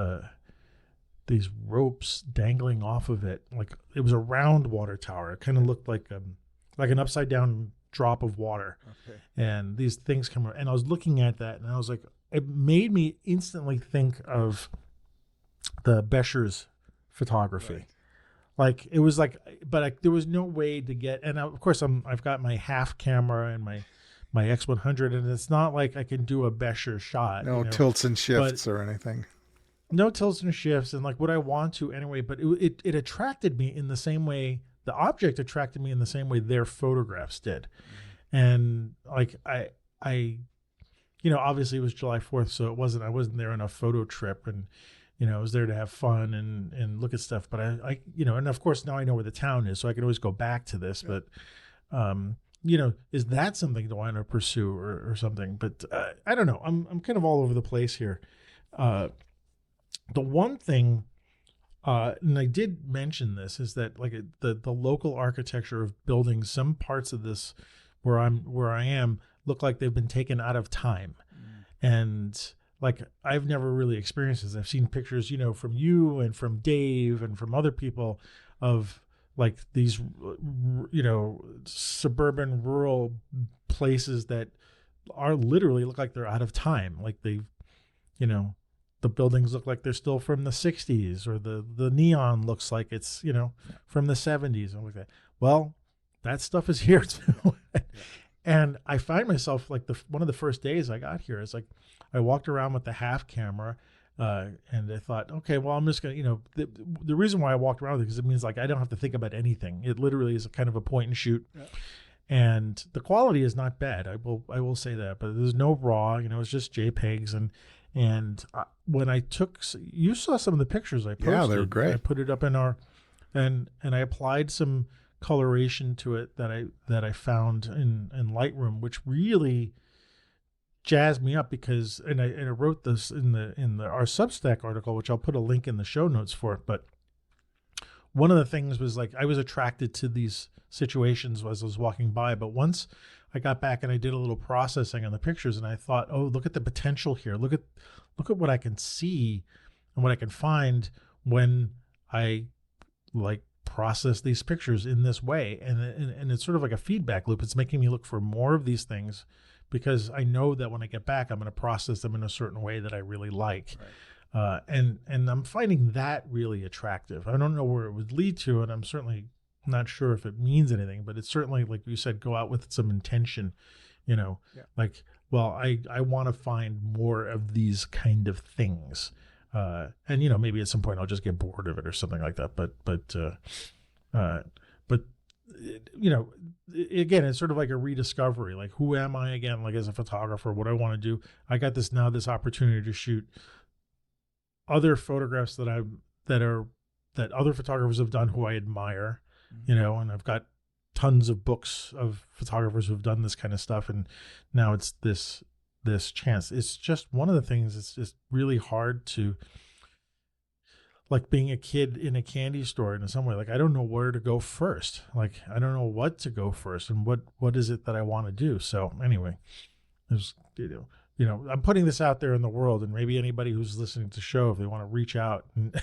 ropes dangling off of it. Like it was a round water tower. It kind of looked like an upside down drop of water. Okay. And these things come around, and I was looking at that, and I was like, it made me instantly think of the Bescher's photography. Right. Like it was like, but there was no way to get, and of course I've got my half camera and my X100, and it's not like I can do a Bescher shot. No tilts and shifts or anything. No tilts and shifts, and like what I want to anyway, but it attracted me in the same way, the object attracted me in the same way their photographs did. And like I obviously it was July 4th, so I wasn't there on a photo trip, and I was there to have fun and look at stuff. But I and of course now I know where the town is, so I can always go back to this. Yeah. But is that something to want to pursue or something? But I don't know. I'm kind of all over the place here. The one thing, and I did mention this, is that like the local architecture of buildings, some parts of this where I am look like they've been taken out of time. And like I've never really experienced this. I've seen pictures, from you and from Dave and from other people of like these, suburban rural places that are literally look like they're out of time. Like they've, the buildings look like they're still from the 60s, or the neon looks like it's, from the 70s and like that. Well, that stuff is here too. And I find myself like one of the first days I got here, is like I walked around with the half camera, and I thought, okay, well, I'm just gonna, the reason why I walked around with it, because it means like I don't have to think about anything. It literally is a kind of a point and shoot. Yeah. And the quality is not bad. I will say that, but there's no raw, it's just JPEGs. And when you saw some of the pictures I posted. Yeah, they were great. I put it up in and I applied some coloration to it that I found in Lightroom, which really jazzed me up, because and I wrote this in our Substack article, which I'll put a link in the show notes for. But one of the things was like I was attracted to these situations as I was walking by, but once I got back and I did a little processing on the pictures, and I thought, oh, look at the potential here. Look at what I can see and what I can find when I like process these pictures in this way. And it's sort of like a feedback loop. It's making me look for more of these things, because I know that when I get back, I'm going to process them in a certain way that I really like. Right. And I'm finding that really attractive. I don't know where it would lead to, and I'm certainly not sure if it means anything, but it's certainly, like you said, go out with some intention, like, well, I want to find more of these kind of things. And maybe at some point I'll just get bored of it or something like that. But again, it's sort of like a rediscovery. Like, who am I again? Like, as a photographer, what I want to do. I got this opportunity to shoot other photographs that other photographers have done who I admire, and I've got tons of books of photographers who've done this kind of stuff, and now it's this chance. It's just one of the things. It's just really hard to, like being a kid in a candy store in some way. Like I don't know where to go first. Like I don't know what to go first, and what is it that I want to do. So anyway, there's I'm putting this out there in the world, and maybe anybody who's listening to the show, if they want to reach out and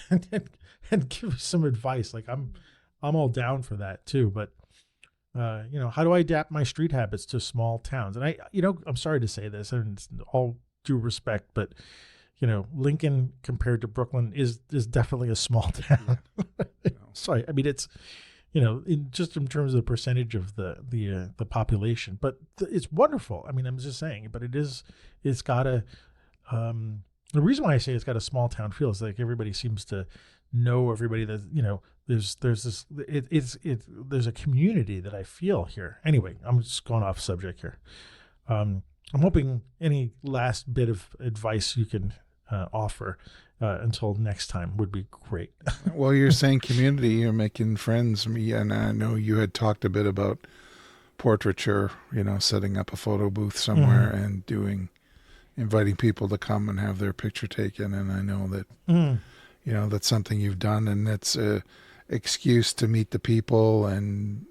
give us some advice, like I'm all down for that too. But how do I adapt my street habits to small towns? And I'm sorry to say this, and it's all due respect, but Lincoln compared to Brooklyn is definitely a small town. Sorry, I mean it's in terms of the percentage of the population, but it's wonderful. I mean, I'm just saying, but it's got a the reason why I say it's got a small town feel is like everybody seems to know everybody. That there's a community that I feel here. Anyway, I'm just going off subject here. I'm hoping any last bit of advice you can offer until next time would be great. Well, you're saying community, you're making friends. And I know you had talked a bit about portraiture, setting up a photo booth somewhere and inviting people to come and have their picture taken. And I know that, that's something you've done, and that's a excuse to meet the people and,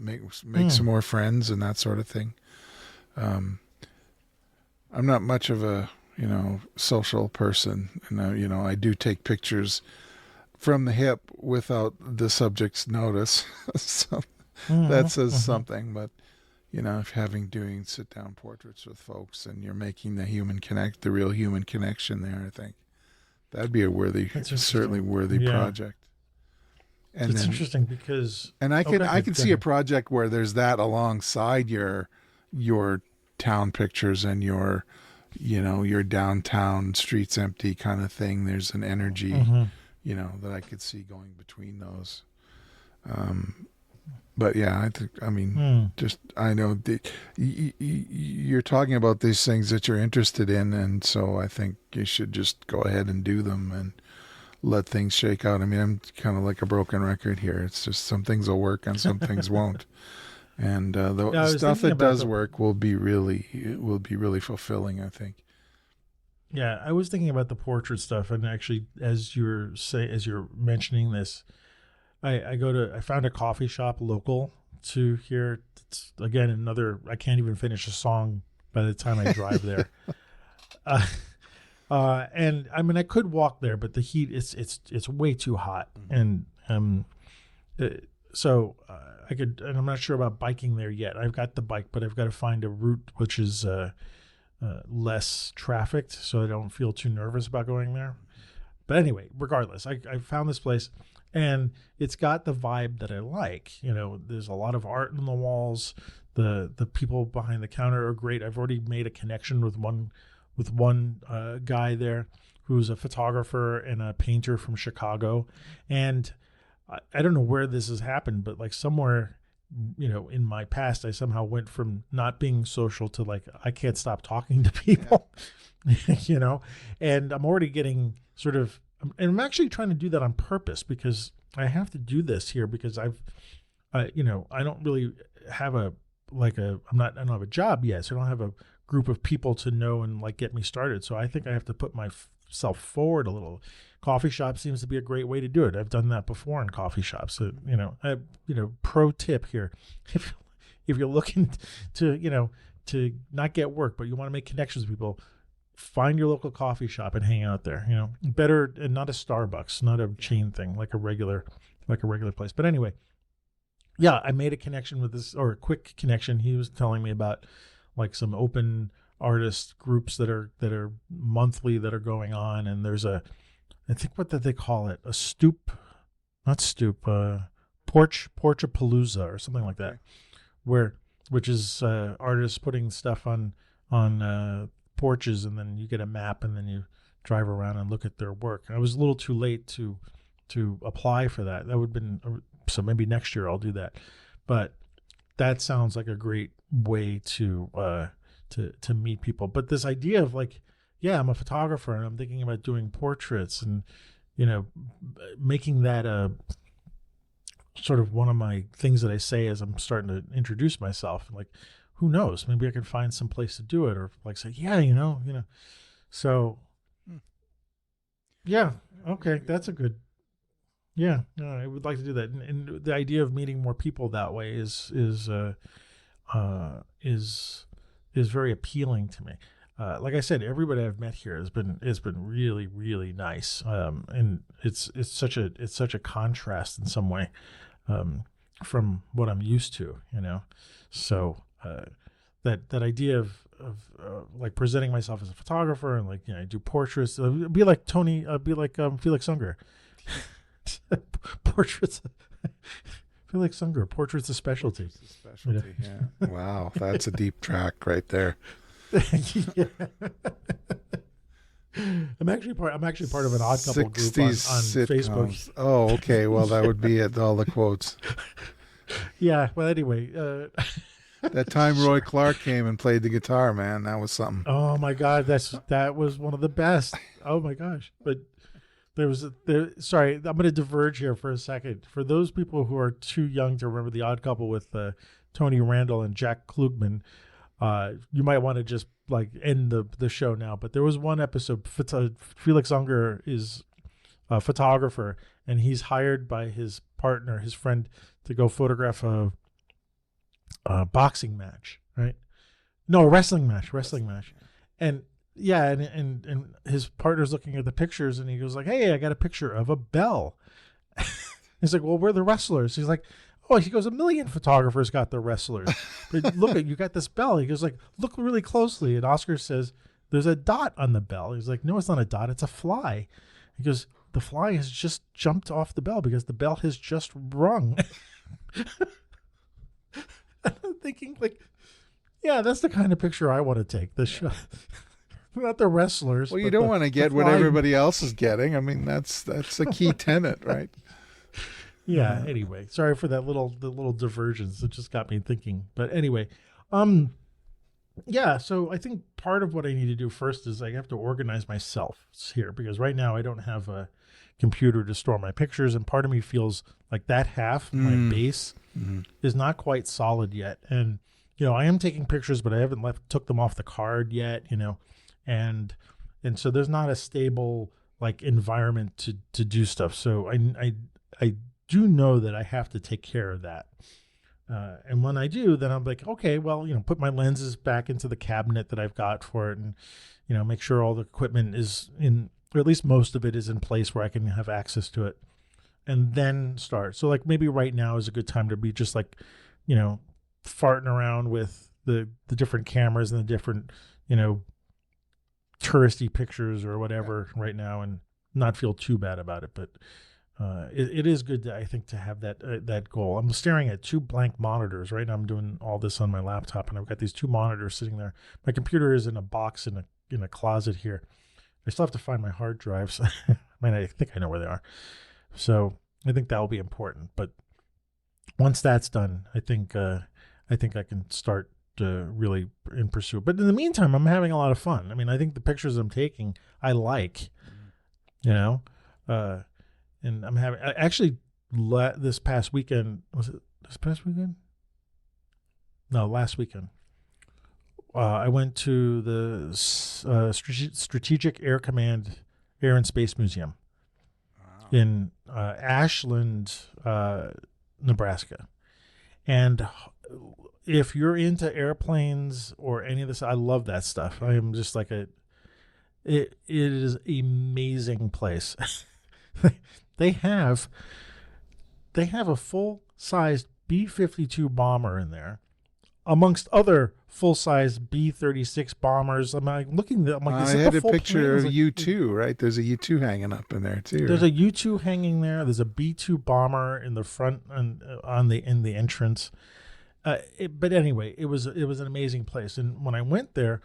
make some more friends and that sort of thing. I'm not much of a, social person, and I do take pictures from the hip without the subject's notice. So that says something. But if doing sit down portraits with folks, and you're making the real human connection there, I think that'd be a certainly worthy project. And it's interesting because, and I can see a project where there's that alongside your town pictures and your downtown streets empty kind of thing. There's an energy, that I could see going between those. But yeah, I know you're talking about these things that you're interested in. And so I think you should just go ahead and do them and let things shake out. I mean, I'm kind of like a broken record here. It's just some things will work and some things won't. And the stuff that does work will be really fulfilling, I think. Yeah, I was thinking about the portrait stuff, and actually, as you're mentioning this, I found a coffee shop local to here. It's again I can't even finish a song by the time I drive there. And I mean, I could walk there, but the heat it's way too hot, and so I could, and I'm not sure about biking there yet. I've got the bike, but I've got to find a route which is less trafficked, so I don't feel too nervous about going there. But anyway, regardless, I found this place, and it's got the vibe that I like. There's a lot of art on the walls. The people behind the counter are great. I've already made a connection with one guy there who's a photographer and a painter from Chicago, and I don't know where this has happened, but like somewhere, in my past, I somehow went from not being social to like, I can't stop talking to people, and I'm already getting and I'm actually trying to do that on purpose, because I have to do this here because I don't really have I don't have a job yet. So I don't have a group of people to know and like get me started. So I think I have to put myself forward a little. Coffee shop seems to be a great way to do it. I've done that before in coffee shops. So, pro tip here, if you're looking to not get work, but you want to make connections with people, find your local coffee shop and hang out there. Better, and not a Starbucks, not a chain thing, like a regular place. But anyway, yeah, I made a connection with this, or a quick connection. He was telling me about like some open artist groups that are monthly that are going on, and there's I think what did they call it? Porchapalooza or something like that, which is artists putting stuff on porches, and then you get a map, and then you drive around and look at their work. I was a little too late to apply for that. That would have been, so maybe next year I'll do that. But that sounds like a great way to meet people. But this idea of like, yeah, I'm a photographer and I'm thinking about doing portraits, and making that sort of one of my things that I say as I'm starting to introduce myself. Like, who knows? Maybe I can find some place to do it, or like say, yeah, So, yeah, okay, that's a good. Yeah, no, I would like to do that, and the idea of meeting more people that way is very appealing to me. Like I said, everybody I've met here has been really, really nice, and it's such a contrast in some way from what I'm used to, So that idea of like presenting myself as a photographer and like I do portraits, be like Felix Unger. Portraits. Felix Unger, portraits a specialty. Yeah. Wow, that's a deep track right there. Yeah. I'm actually part of an odd couple group on Facebook. Oh, okay. Well, that would be it. All the quotes. Yeah. Well, anyway, that time Roy Clark came and played the guitar, man, that was something. Oh my God, that was one of the best. Oh my gosh, but. Sorry, I'm going to diverge here for a second. For those people who are too young to remember The Odd Couple with Tony Randall and Jack Klugman, you might want to just like end the show now. But there was one episode. Felix Unger is a photographer, and he's hired by his partner, his friend, to go photograph a boxing match, right? No, a wrestling match, and. Yeah, and his partner's looking at the pictures, and he goes like, "Hey, I got a picture of a bell." He's like, "Well, we're the wrestlers." He's like, "Oh," he goes, "1 million photographers got the wrestlers, but look, you got this bell." He goes like, "Look really closely," and Oscar says, "There's a dot on the bell." He's like, "No, it's not a dot; it's a fly." He goes, "The fly has just jumped off the bell because the bell has just rung." I'm thinking like, yeah, that's the kind of picture I want to take. The shot. Not the wrestlers. Well, you don't want to get what everybody else is getting. I mean, that's a key tenet, right? Yeah. Anyway, sorry for that little divergence. It just got me thinking. But anyway, yeah. So I think part of what I need to do first is I have to organize myself here, because right now I don't have a computer to store my pictures, and part of me feels like that half, my base, is not quite solid yet. And I am taking pictures, but I haven't took them off the card yet. And so there's not a stable like environment to do stuff. So I do know that I have to take care of that. And when I do, then I'm like, okay, well, put my lenses back into the cabinet that I've got for it, and make sure all the equipment is in, or at least most of it is in place where I can have access to it, and then start. So like maybe right now is a good time to be just like, farting around with the different cameras and the different, touristy pictures or whatever right now, and not feel too bad about it. But it is good I think to have that goal. I'm staring at 2 blank monitors right now. I'm doing all this on my laptop, and I've got these 2 monitors sitting there. My computer is in a box in a closet here. I still have to find my hard drives. I think I know where they are. So I think that will be important. But once that's done, I think I can start really in pursuit. But in the meantime, I'm having a lot of fun. I mean, I think the pictures I'm taking, I like, and I'm having, actually this past weekend, was it this past weekend? No, last weekend. I went to the Strategic Air Command Air and Space Museum in Ashland, Nebraska. And if you're into airplanes or any of this, I love that stuff. I am just like it is an amazing place. They have a full-sized B-52 bomber in there, amongst other full-size B-36 bombers. I'm like looking at. I'm like, I had a picture of U-2, right? There's a U-2 hanging up in there too. There's a U-2 hanging there. There's a B-2 bomber in the front and in the entrance. But anyway, it was an amazing place. And when I went there,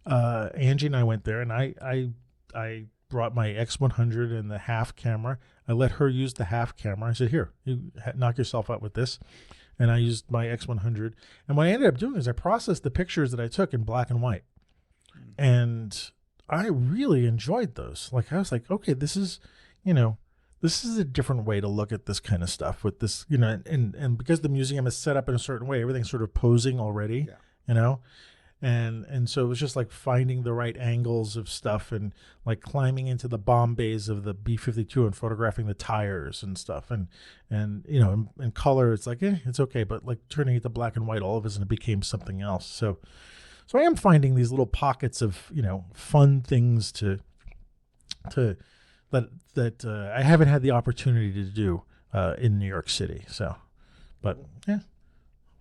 Angie and I went there, and I brought my X100 and the half camera. I let her use the half camera. I said, "Here, you knock yourself out with this." And I used my X100. And what I ended up doing is I processed the pictures that I took in black and white. And I really enjoyed those. Like, I was like, okay, this is this is a different way to look at this kind of stuff with this, and because the museum is set up in a certain way, everything's sort of posing already, and so it was just like finding the right angles of stuff and like climbing into the bomb bays of the B-52 and photographing the tires and stuff. And in color, it's like, it's okay. But like turning it to black and white, all of a sudden it became something else. So I am finding these little pockets of, fun things that I haven't had the opportunity to do in New York City. So, but yeah.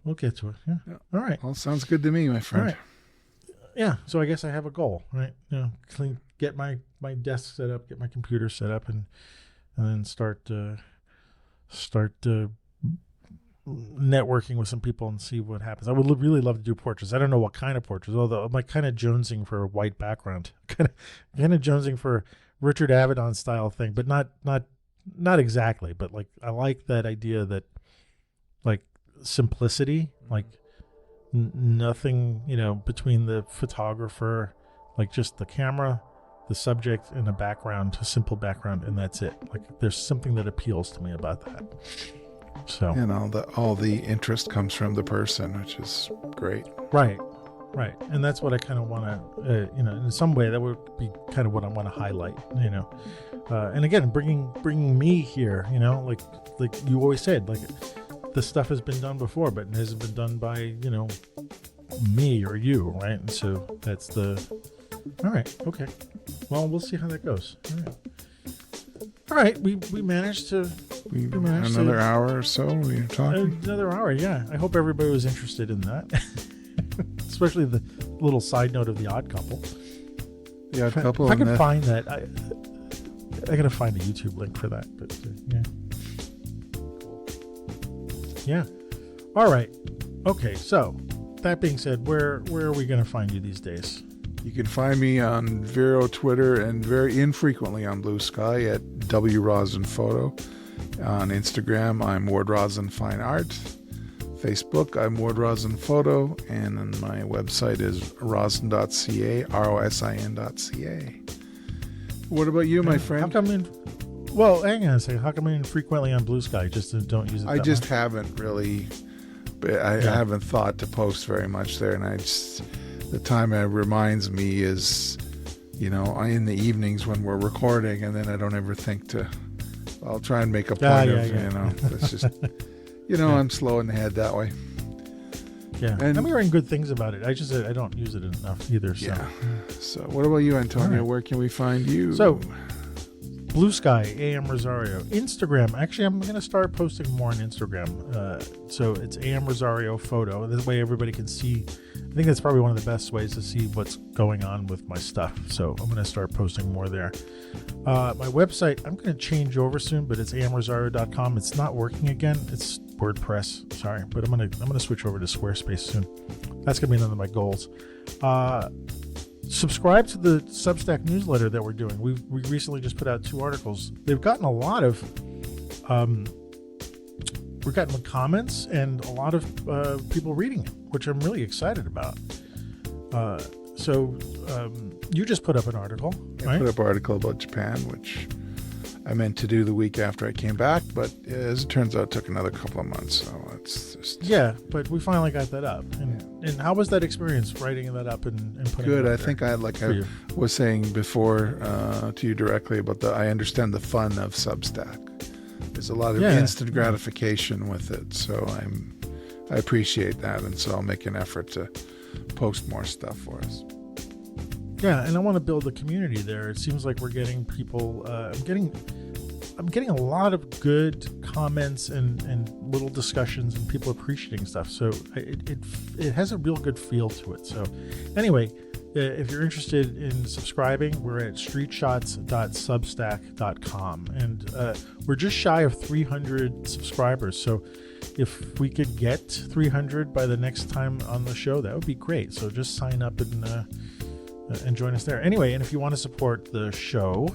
We'll get to it. Yeah. All right. All sounds good to me, my friend. All right. Yeah. So I guess I have a goal, right? Get my desk set up, get my computer set up, and then start networking with some people and see what happens. I would really love to do portraits. I don't know what kind of portraits, although I'm like kind of jonesing for a white background, kind of jonesing for Richard Avedon style thing, but not exactly. But like I like that idea that like simplicity, like nothing between the photographer, like just the camera, the subject, and a background, a simple background, and that's it. Like there's something that appeals to me about that. So all the interest comes from the person, which is great. Right, and that's what I kind of want to in some way that would be kind of what I want to highlight, and again bringing me here, like you always said, like this stuff has been done before, but it hasn't been done by, me or you, right? And so that's all right, okay. Well, we'll see how that goes. All right, we managed to... another hour or so we were talking? Another hour, yeah. I hope everybody was interested in that. Especially the little side note of the Odd Couple. The Odd Couple. If I could find that, I gotta find a YouTube link for that, but yeah. Yeah. All right. Okay. So that being said, where are we going to find you these days? You can find me on Vero, Twitter, and very infrequently on Blue Sky at W Rosin Photo. On Instagram, I'm Ward Rosin Fine Art. Facebook, I'm Ward Rosin Photo, and my website is rosin.ca, rosin.ca. What about you, my friend? How come well, hang on a second. How come infrequently on Blue Sky? Just don't use it. I just haven't really. I haven't thought to post very much there, and the time it reminds me is, in the evenings when we're recording, and then I don't ever think to. I'll try and make a point of. It's just, I'm slow in the head that way. Yeah, and I'm hearing good things about it. I don't use it enough either. So. Yeah. So what about you, Antonio? Right. Where can we find you? So. Blue Sky, AM Rosario. Instagram. Actually, I'm going to start posting more on Instagram. So it's AM Rosario Photo. This way everybody can see. I think that's probably one of the best ways to see what's going on with my stuff. So I'm going to start posting more there. My website, I'm going to change over soon, but it's amrosario.com. It's not working again. It's WordPress. Sorry, but I'm going to switch over to Squarespace soon. That's going to be another of my goals. Subscribe to the Substack newsletter that we're doing. We recently just put out 2 articles. They've gotten a lot of we've gotten comments and a lot of people reading it, which I'm really excited about. So you just put up an article, right? I put up an article about Japan, which I meant to do the week after I came back, but as it turns out, it took another couple of months. So it's just... Yeah, but we finally got that up. And how was that experience, writing that up and putting Good. it up I think I was saying before to you directly about I understand the fun of Substack. There's a lot of instant gratification with it. So I appreciate that. And so I'll make an effort to post more stuff for us. Yeah, and I want to build a community there. It seems like we're getting people. I'm getting a lot of good comments and little discussions and people appreciating stuff. So it has a real good feel to it. So anyway, if you're interested in subscribing, we're at streetshots.substack.com, and we're just shy of 300 subscribers. So if we could get 300 by the next time on the show, that would be great. So just sign up and join us there. Anyway, and if you want to support the show,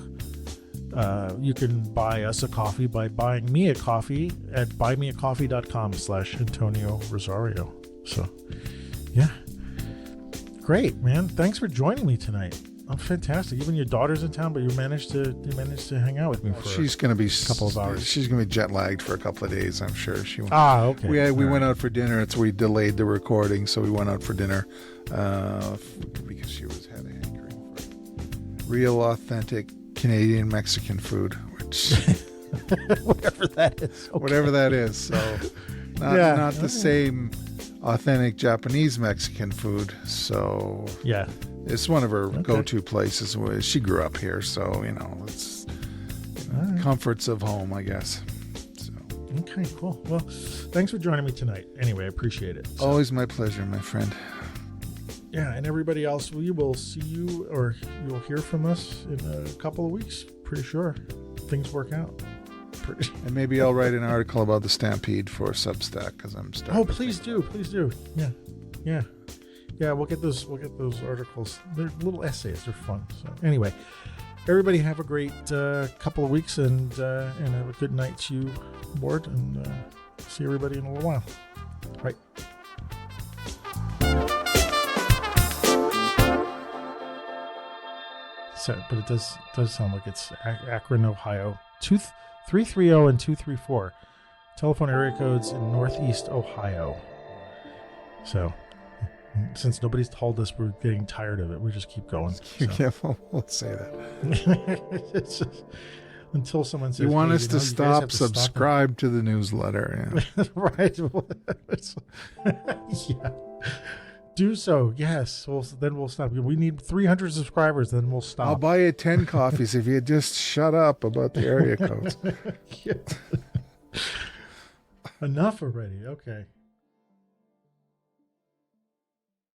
you can buy us a coffee by buying me a coffee at buymeacoffee.com/Antonio Rosario. So, yeah. Great, man. Thanks for joining me tonight Oh, fantastic! Even your daughter's in town, but you managed to hang out with me for She's going to be a couple of hours. She's going to be jet lagged for a couple of days, I'm sure. Okay. We went out for dinner. We delayed the recording, so we went out for dinner because she had a hankering for real, authentic Canadian Mexican food, which whatever that is. Okay. Whatever that is. So not the same authentic Japanese Mexican food. So yeah. It's one of her go-to places. She grew up here, so it's comforts of home, I guess. So. Okay, cool. Well, thanks for joining me tonight. Anyway, I appreciate it. So, always my pleasure, my friend. Yeah, and everybody else, we will see you, or you'll hear from us in a couple of weeks. Pretty sure things work out. And maybe I'll write an article about the Stampede for Substack because I'm starting. Oh, please do. Yeah, we'll get those articles. They're little essays. They're fun. So anyway, everybody have a great couple of weeks and have a good night to you aboard, and see everybody in a little while. Right. So, but it does sound like it's Akron, Ohio. 330 and 234. Telephone area codes in Northeast Ohio. So, since nobody's told us, we're getting tired of it. We just keep going. So. Yeah, we'll say that. It's just, until someone says, you want us to stop, subscribe to the newsletter. Yeah. Right. Yeah. Do so. Yes. Then we'll stop. We need 300 subscribers. Then we'll stop. I'll buy you 10 coffees if you just shut up about the area codes. Yeah. Enough already. Okay.